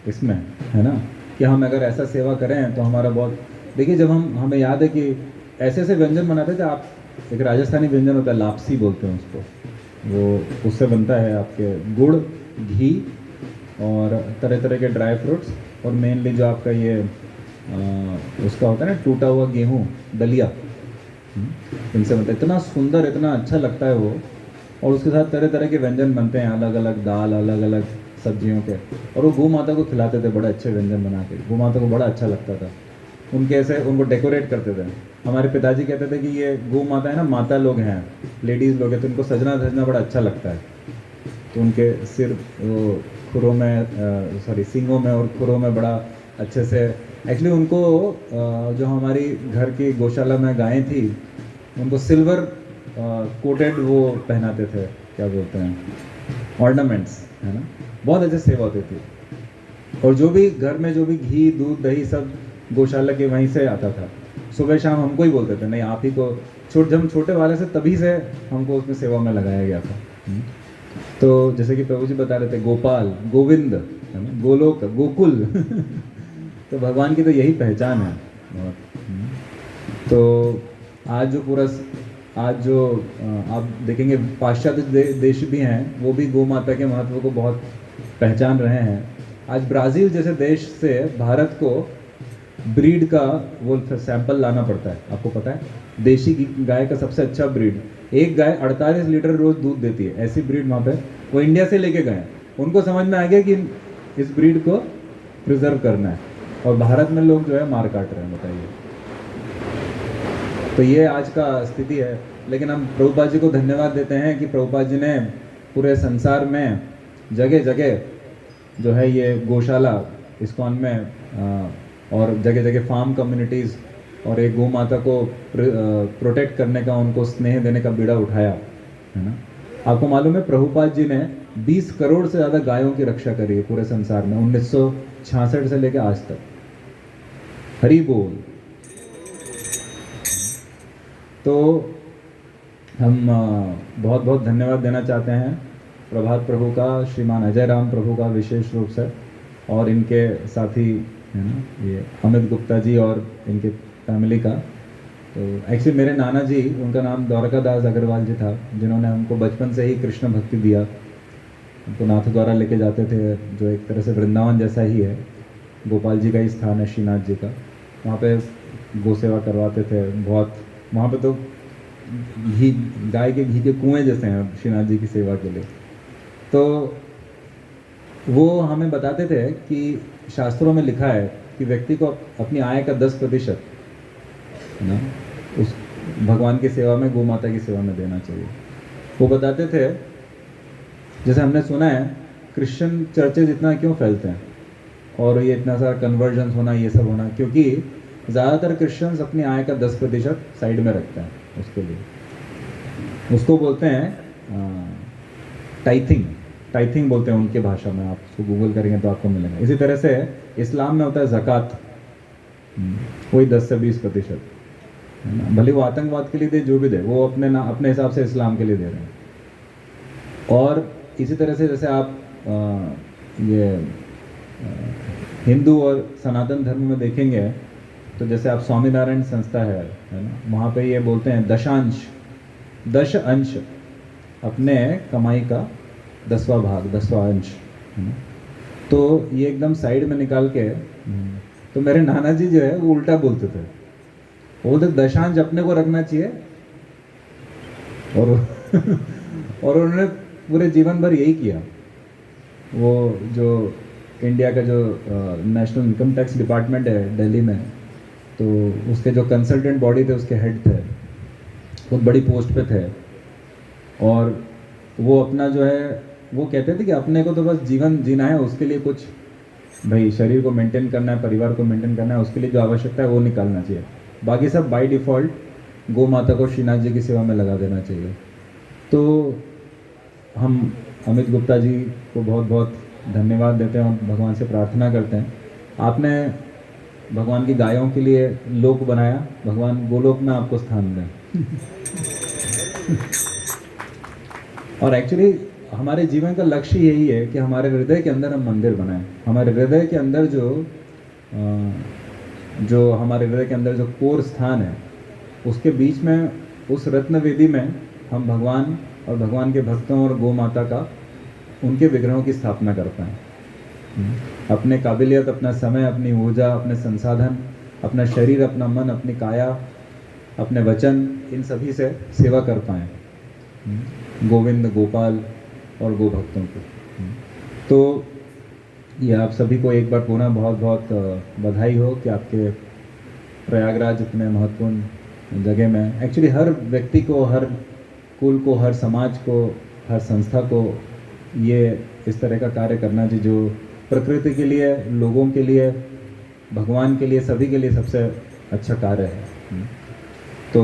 इसमें, है ना, कि हम अगर ऐसा सेवा करें तो हमारा बहुत, देखिए जब हमें याद है कि ऐसे ऐसे व्यंजन बनाते थे। आप एक राजस्थानी व्यंजन होता है, लापसी बोलते हैं उसको, वो उससे बनता है आपके गुड़, घी और तरह तरह के ड्राई फ्रूट्स, और मेनली जो आपका ये उसका होता है ना, टूटा हुआ गेहूँ, दलिया, इनसे बनता है। इतना सुंदर, इतना अच्छा लगता है वो। और उसके साथ तरह तरह के व्यंजन बनते हैं, अलग अलग दाल, अलग अलग सब्जियों के, और वो गौ माता को खिलाते थे बड़े अच्छे व्यंजन बना के। गौ माता को बड़ा अच्छा लगता था। उनके ऐसे उनको डेकोरेट करते थे। हमारे पिताजी कहते थे कि ये गौ माता है ना, माता लोग हैं, लेडीज़ लोग हैं, तो उनको सजना धजना बड़ा अच्छा लगता है। तो उनके सिर, वो खुरों में, सॉरी सींगों में और खुरों में बड़ा अच्छे से, एक्चुअली उनको जो हमारी घर की गौशाला में गायें थी, उनको सिल्वर कोटेड वो पहनाते थे, क्या बोलते हैं, ऑर्नामेंट्स, है ना। बहुत अच्छे सेवा होती थी। और जो भी घर में जो भी घी, दूध, दही सब गौशाला के वहीं से आता था। सुबह शाम हमको ही बोलते थे, नहीं आप ही को, जब हम छोटे वाले से तभी से हमको उसमें सेवा में लगाया गया था। तो जैसे कि प्रभु जी बता रहे थे, गोपाल, गोविंद, है ना, गोलोक, गोकुल तो भगवान की तो यही पहचान है। तो आज जो आप देखेंगे पाश्चात्य देश भी हैं, वो भी गौ माता के महत्व को बहुत पहचान रहे हैं। आज ब्राज़ील जैसे देश से भारत को ब्रीड का वो सैंपल लाना पड़ता है। आपको पता है, देशी गाय का सबसे अच्छा ब्रीड, एक गाय 48 लीटर रोज दूध देती है, ऐसी ब्रीड वहाँ पे वो इंडिया से लेके गए। उनको समझ में आ गया कि इस ब्रीड को प्रिजर्व करना है, और भारत में लोग जो है मार काट रहे हैं, बताइए। तो ये आज का स्थिति है। लेकिन हम प्रभुपाद जी को धन्यवाद देते हैं कि प्रभुपाद जी ने पूरे संसार में जगह जगह जो है ये गौशाला इस्कॉन में और जगह जगह फार्म कम्युनिटीज़ और एक गौ माता को प्रोटेक्ट करने का, उनको स्नेह देने का बीड़ा उठाया, है ना। आपको मालूम है प्रभुपाद जी ने 20 करोड़ से ज़्यादा गायों की रक्षा करी है पूरे संसार में, 1966 से लेकर आज तक। हरि बोल। तो हम बहुत बहुत धन्यवाद देना चाहते हैं प्रभात प्रभु का, श्रीमान अजय राम प्रभु का विशेष रूप से, और इनके साथी, है ना, ये अमित गुप्ता जी और इनके फैमिली का। तो एक्चुअली मेरे नाना जी, उनका नाम द्वारका दास अग्रवाल जी था, जिन्होंने हमको बचपन से ही कृष्ण भक्ति दिया। हमको नाथ द्वारा लेके जाते थे, जो एक तरह से वृंदावन जैसा ही है, गोपाल जी का ही स्थान है, श्रीनाथ जी का। वहाँ पे गौ सेवा करवाते थे बहुत। वहाँ पे तो घी, गाय के घी के कुएँ जैसे हैं श्रीनाथ जी की सेवा के लिए। तो वो हमें बताते थे कि शास्त्रों में लिखा है कि व्यक्ति को अपनी आय का 10% है ना, उस भगवान की सेवा में, गौ माता की सेवा में देना चाहिए। वो बताते थे, जैसे हमने सुना है क्रिश्चियन चर्चेज इतना क्यों फैलते हैं और ये इतना सारा कन्वर्जन होना, ये सब होना, क्योंकि ज़्यादातर क्रिश्चियंस अपनी आय का 10% साइड में रखते हैं उसके लिए। उसको बोलते हैं टाइथिंग बोलते हैं उनके भाषा में। आप उसको गूगल करेंगे तो आपको मिलेगा। इसी तरह से इस्लाम में होता है ज़कात, वही 10 से 20%, है ना। भले वो आतंकवाद के लिए दे, जो भी दे, वो अपने हिसाब से इस्लाम के लिए दे रहे हैं। और इसी तरह से जैसे आप ये हिंदू और सनातन धर्म में देखेंगे, तो जैसे आप स्वामीनारायण संस्था है ना, वहाँ पे ये बोलते हैं 10 अंश अपने कमाई का 10वां भाग, 10वां अंश, है ना। तो ये एकदम साइड में निकाल के तो मेरे नाना जी जो है वो उल्टा बोलते थे, वो तो दशांश अपने को रखना चाहिए। और और उन्होंने पूरे जीवन भर यही किया। वो जो इंडिया का जो नेशनल इनकम टैक्स डिपार्टमेंट है दिल्ली में, तो उसके जो कंसल्टेंट बॉडी थे उसके हेड थे, बहुत बड़ी पोस्ट पे थे। और वो अपना जो है वो कहते थे कि अपने को तो बस जीवन जीना है, उसके लिए कुछ भाई शरीर को मेंटेन करना है, परिवार को मेंटेन करना है, उसके लिए जो आवश्यकता है वो निकालना चाहिए, बाकी सब बाय डिफ़ॉल्ट गौ माता को श्रीनाथ जी की सेवा में लगा देना चाहिए। तो हम अमित गुप्ता जी को बहुत बहुत धन्यवाद देते हैं और भगवान से प्रार्थना करते हैं, आपने भगवान की गायों के लिए लोक बनाया, भगवान गोलोक में आपको स्थान दें। और एक्चुअली हमारे जीवन का लक्ष्य यही है कि हमारे हृदय के अंदर हम मंदिर बनाएं। हमारे हृदय के अंदर जो हमारे हृदय के अंदर जो कोर स्थान है, उसके बीच में उस रत्न वेदी में हम भगवान और भगवान के भक्तों और गौ माता का उनके विग्रहों की स्थापना कर पाएँ। अपने काबिलियत, अपना समय, अपनी ऊर्जा, अपने संसाधन, अपना शरीर, अपना मन, अपनी काया, अपने वचन, इन सभी से सेवा कर पाएँ गोविंद, गोपाल और गो भक्तों को। तो ये आप सभी को एक बार पुनः बहुत बहुत बधाई हो कि आपके प्रयागराज इतने महत्वपूर्ण जगह में, एक्चुअली हर व्यक्ति को, हर कुल को, हर समाज को, हर संस्था को ये इस तरह का कार्य करना चाहिए जो प्रकृति के लिए, लोगों के लिए, भगवान के लिए, सभी के लिए सबसे अच्छा कार्य है। तो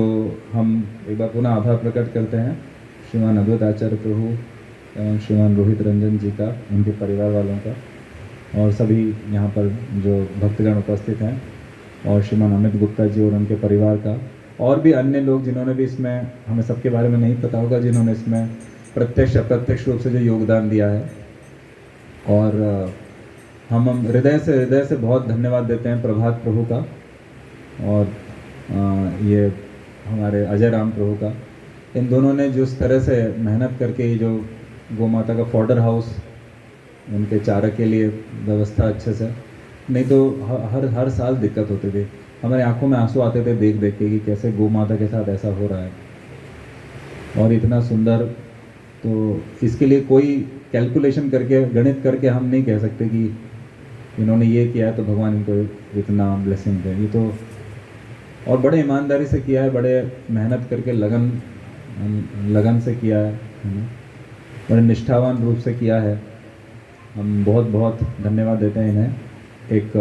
हम एक बार पुनः आभार प्रकट करते हैं श्रीमान अद्वैत आचार्य प्रभु एवं श्रीमान रोहित रंजन जी का, उनके परिवार वालों का, और सभी यहाँ पर जो भक्तगण उपस्थित हैं, और श्रीमान अमित गुप्ता जी और उनके परिवार का, और भी अन्य लोग जिन्होंने भी इसमें, हमें सबके बारे में नहीं पता होगा, जिन्होंने इसमें प्रत्यक्ष अप्रत्यक्ष रूप से जो योगदान दिया है। और हम हृदय से बहुत धन्यवाद देते हैं प्रभात प्रभु का और ये हमारे अजय राम प्रभु का। इन दोनों ने जिस तरह से मेहनत करके ये जो गौ माता का फॉडर हाउस, उनके चारा के लिए व्यवस्था अच्छे से, नहीं तो हर साल दिक्कत होती थी, हमारे आंखों में आंसू आते थे देख देख के कि कैसे गौ माता के साथ ऐसा हो रहा है। और इतना सुंदर, तो इसके लिए कोई कैलकुलेशन करके, गणित करके हम नहीं कह सकते कि इन्होंने ये किया है तो भगवान इनको इतना ब्लेसिंग दे। ये तो और बड़े ईमानदारी से किया है, बड़े मेहनत करके लगन से किया है, बड़े निष्ठावान रूप से किया है। हम बहुत बहुत धन्यवाद देते हैं इन्हें, एक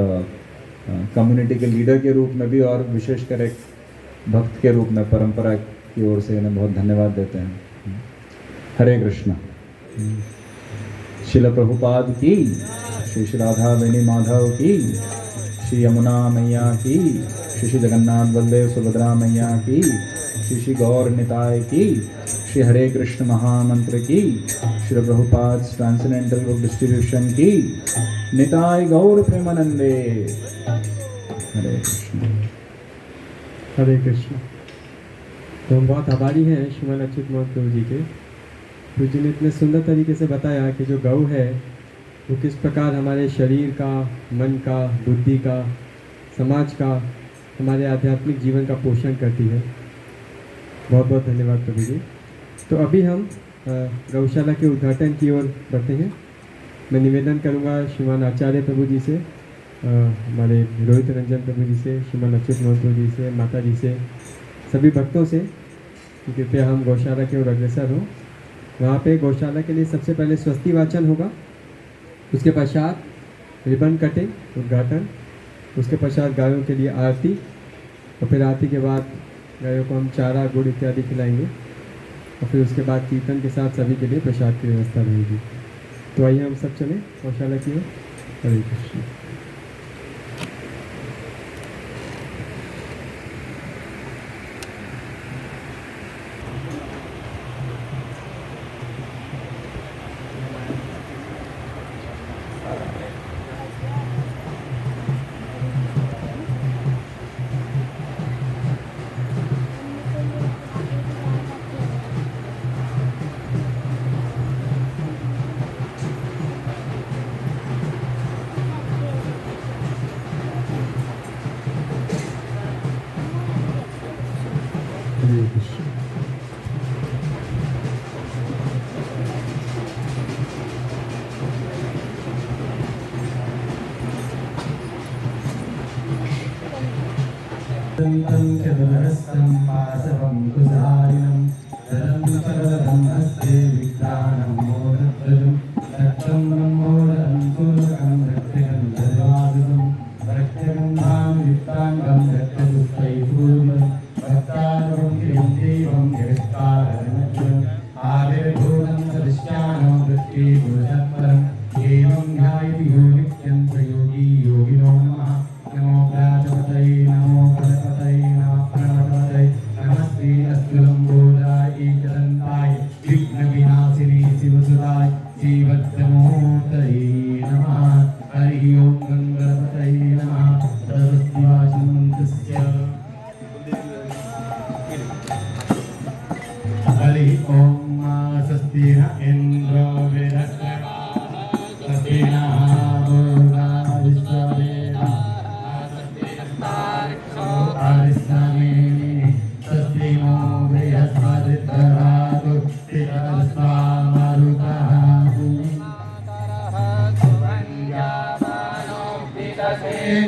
कम्युनिटी के लीडर के रूप में भी, और विशेषकर एक भक्त के रूप में परंपरा की ओर से इन्हें बहुत धन्यवाद देते हैं। हरे कृष्णा। शिल प्रभुपाद की, श्री राधा वेणी माधव की, श्री यमुना मैया की, श्री जगन्नाथ बलदेव सुभद्रा मैया की, श्री गौर निताय की, श्री हरे कृष्ण महामंत्र की, Shri Prabhupada transcendental book distribution की, निताय गौर प्रेमानंदे। हरे कृष्ण। हरे कृष्ण। तो हम बहुत आभारी हैं श्रीमान अच्युत मोहन प्रभु जी के। प्रभु जी ने इतने सुंदर तरीके से बताया कि जो गौ है वो किस प्रकार हमारे शरीर का, मन का, बुद्धि का, समाज का, हमारे आध्यात्मिक जीवन का पोषण करती है। बहुत बहुत धन्यवाद प्रभु जी। तो अभी हम गौशाला के उद्घाटन की ओर बढ़ते हैं। मैं निवेदन करूंगा श्रीमान आचार्य प्रभु जी से, हमारे रोहित रंजन प्रभु जी से, श्रीमान अच्युत मोहन प्रभु जी से, माता जी से, सभी भक्तों से कि कृपया हम गौशाला की ओर अग्रसर हों। वहाँ पे गौशाला के लिए सबसे पहले स्वस्ति वाचन होगा, उसके पश्चात रिबन कटिंग, उद्घाटन, उसके पश्चात गायों के लिए आरती, और फिर आरती के बाद गायों को हम चारा, गुड़ इत्यादि खिलाएंगे, और फिर उसके बाद कीर्तन के साथ सभी के लिए प्रसाद की व्यवस्था रहेगी। तो आइए हम सब चलें गौशाला की ओर। हरे कृष्ण। हरे कृष्ण। दन्तं चतुरस्रं पाशवं कुशारिणं दलं चरदं हस्ते विक्राणं मोदध्वजं रक्तं ब्रह्मोदरं सूर्यकं रक्तिकं सर्वायुधं रक्तगन्धां युक्ताङ्गं रक्तपुष्पैपूर्णं भक्तारं प्रियं देवं जगत्कारमध्यम् आविर्भूतं सदृश्यानो वृत्तिपुरुषत्परम् एवं ध्यायति यो नित्यं प्रयोगी योगिनो नमः। नमो प्राजपतये नमो गणपतये नमः प्रणपतये नमस्ते अस्तु लम्बोदराय एकदन्ताय विघ्नविनाशिने शिवसुताय श्रीभद्रमूर्तये नमः। हरि ओं गणपतये नमः। सरस्वतीवाचमन्त्रस्य हरि ओं स्वस्ति न इन्द्रो वृहस्पतिः स्वस्ति नः भूर्भुवः विश्ववेदाः आरिष्ठामेनि स्वस्ति नो बृहस्पतिर्दधातु पितरस्वा मरुतः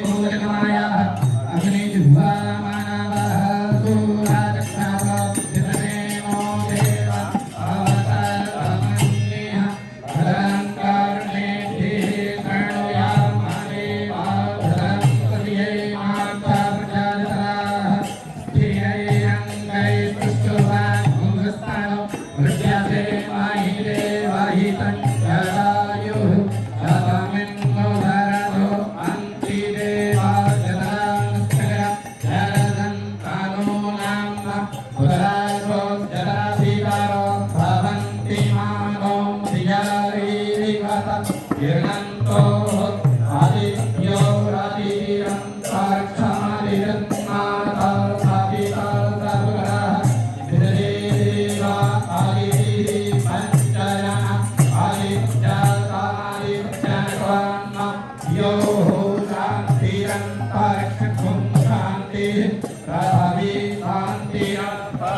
भूतमायाः अग्निजिह्वा मानवः सूरादक्षावः पितरेमो देवा अवतरमन्यः भद्रं कर्णेभिः कर्णयामादेवा भद्रं करिये माता प्रजातराः स्थिरैरङ्गैः पुष्टवान् भुङ्गस्थानो मृत्यासे माहि देवाहि तञ्जलायुः शतमिन्नो भरतो अन्ति देवा जतांस्तगः जरदं कालो नाम्ना पुरारो जराधिकारो भवन्ति मानो धियारीरिवत किरणन्तो आदित्यो रातिरं साक्षादिरं माता साधिता सर्वगः विददेवा आदितिः पञ्चजना आदित्यादित्यनत्वान्मा यो शान्तिरन्तरिक्षं शान्तिः पृथिवी शान्तिरन्तः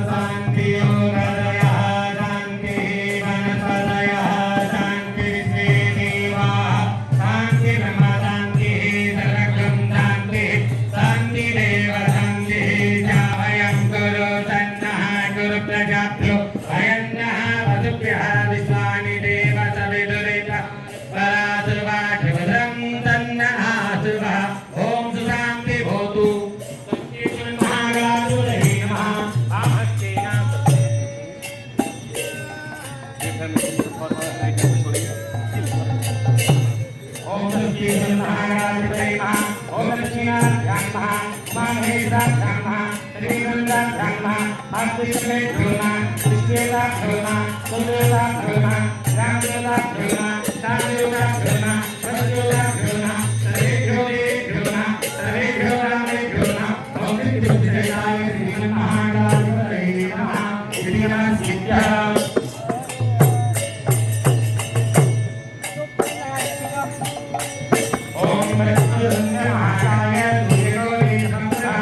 शान्तियोगदयः शान्तिः वनस्पतयः शान्तिर्देवाः शान्तिर्ब्रह्म शान्तिः सर्वगं शान्तिः शान्तिरेव शान्तिः अयं गुरु तन्नः गुरु प्रजाभ्यो अयं नः वसुभ्यः विश्वानि देव सविदुरितः परासुर्वाभद्रं तन्नः सुभः ॐ सुशान्ति भवतु। महागणाधिपतये नमः। ओम लक्ष्मी महागणाधिपतये नमः। ओम लक्ष्मीनाथाय नमः। महेशाय नमः। श्रीगंगाय नमः। अष्टमे धुना विश्वेता धुना सुदेता धुना रामदेता धुना शांतिता धुना प्रज्वला धुना सर्वेभ्यो धुना सर्वेभ्यो रामे धुना। ओम विद्युत्प्रदाय श्री महागणाधिपतये नमः। विद्यासिद्ध्या ओम मृत्युंजयाय धीरोहि संसदा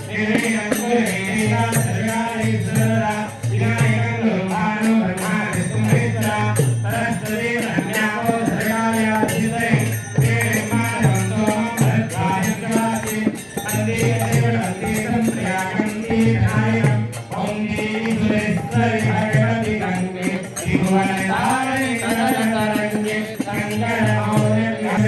निरंजनेया सर्गारि सदा विनायकं लोभानो ब्रह्मा विष्णुमित्रा सरस्वती ब्रह्मो सर्गारि आदिते तेरे मानवंतो भद्रायत्वासि वन्दे देववन्दे संप्रयागन्ति विनायकम्। ओम देवी सुरेश्वरि भगवति गंगे त्रिभुवनधारिणि सदनतरङ्गे शङ्करमौलिन्यः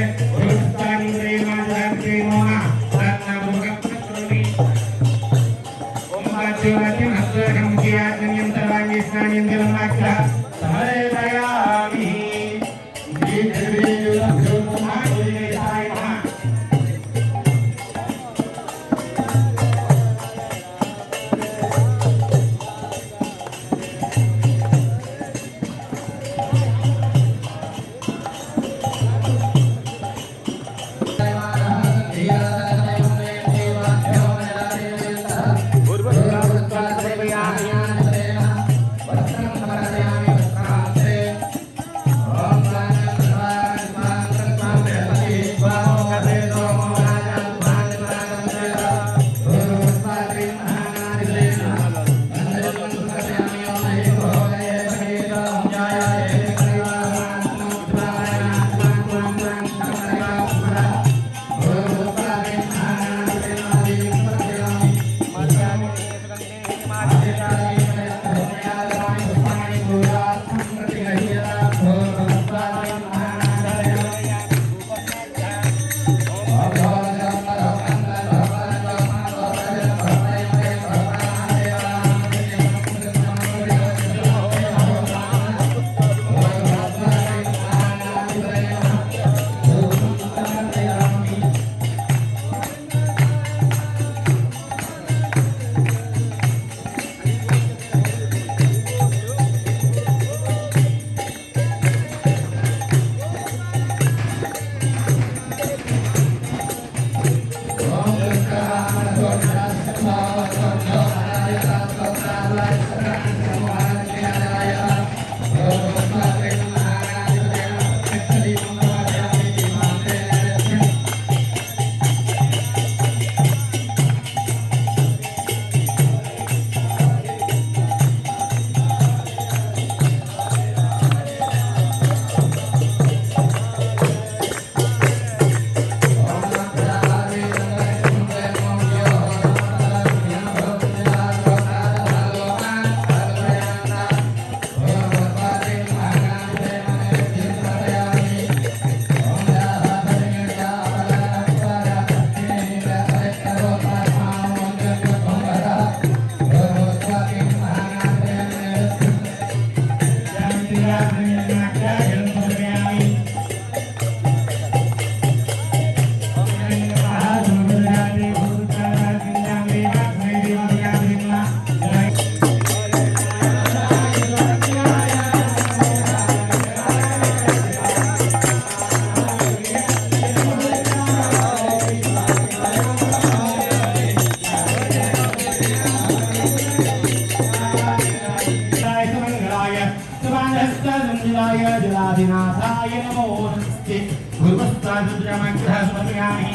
जलाधिनाथाय नमो नमस्ते गुरुवस्त्राद्रमग्रह समर्पयामि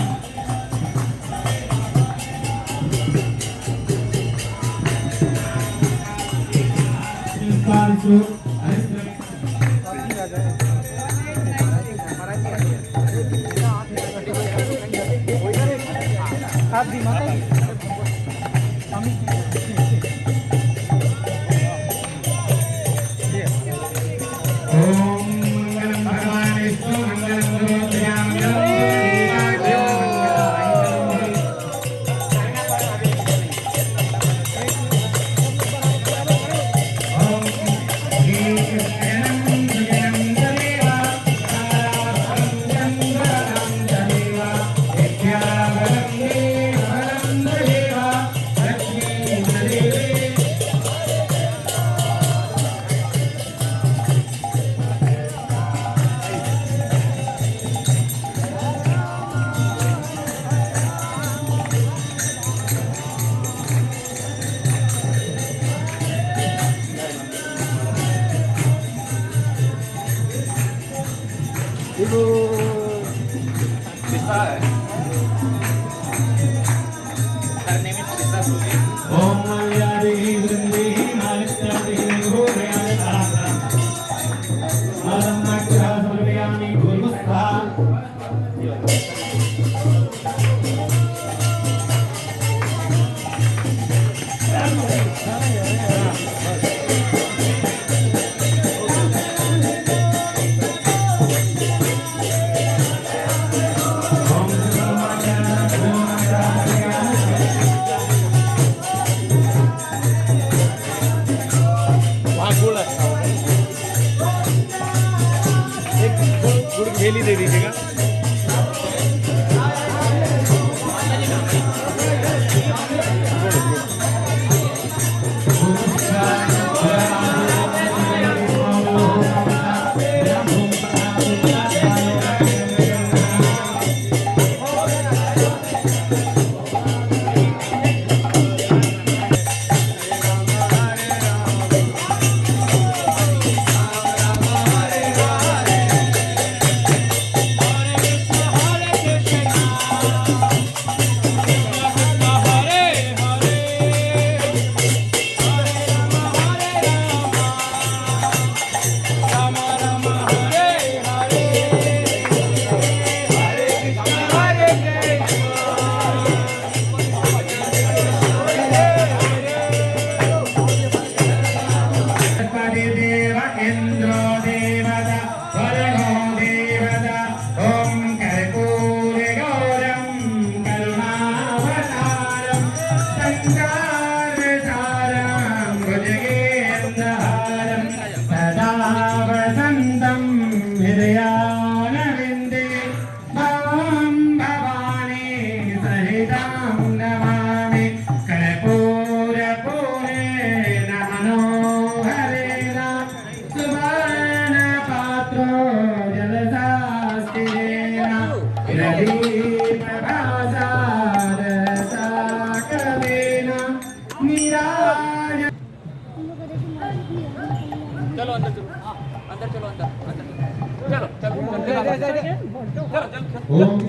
ओम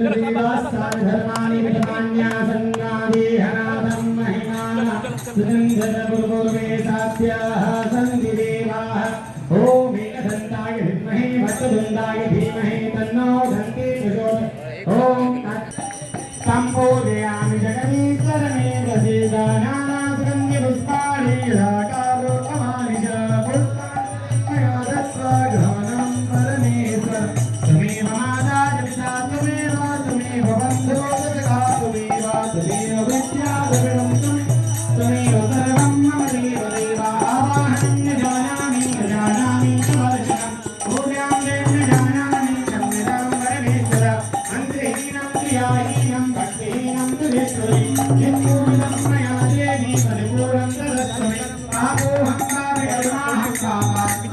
देवास्ताधर्माणि विद्वान्या संगादेहनादं महिमाना सुगन्धर्वपूर्वे सात्याः सन्ति देवाः ओम एकदन्ताय विद्महे वक्रतुण्डाय धीमहि तन्नो दन्ति प्रचोदयात् ओम सम्पूजयामि जगदीश्वरमेव सीतानाना सुगन्धिपुष्पाणि राकारोपमानि च पुष्पाणि दत्त्वा घ्राणं परमेश्वर त्वमेव माता पिता त्वमेव बन्धो सखा त्वमेव विद्या त्वमेव सर्वं मम देव देवा आवाहनं न जानामि सुवर्चनं पूजां देव न जानामि संविदां परमेश्वर अन्त्रहीनं क्रियाहीनं भक्तिहीनं तुलेश्वरी यत्पूर्णं मया देवी परिपूर्णं तदस्मि आपोऽहं पापकर्माहं पापात्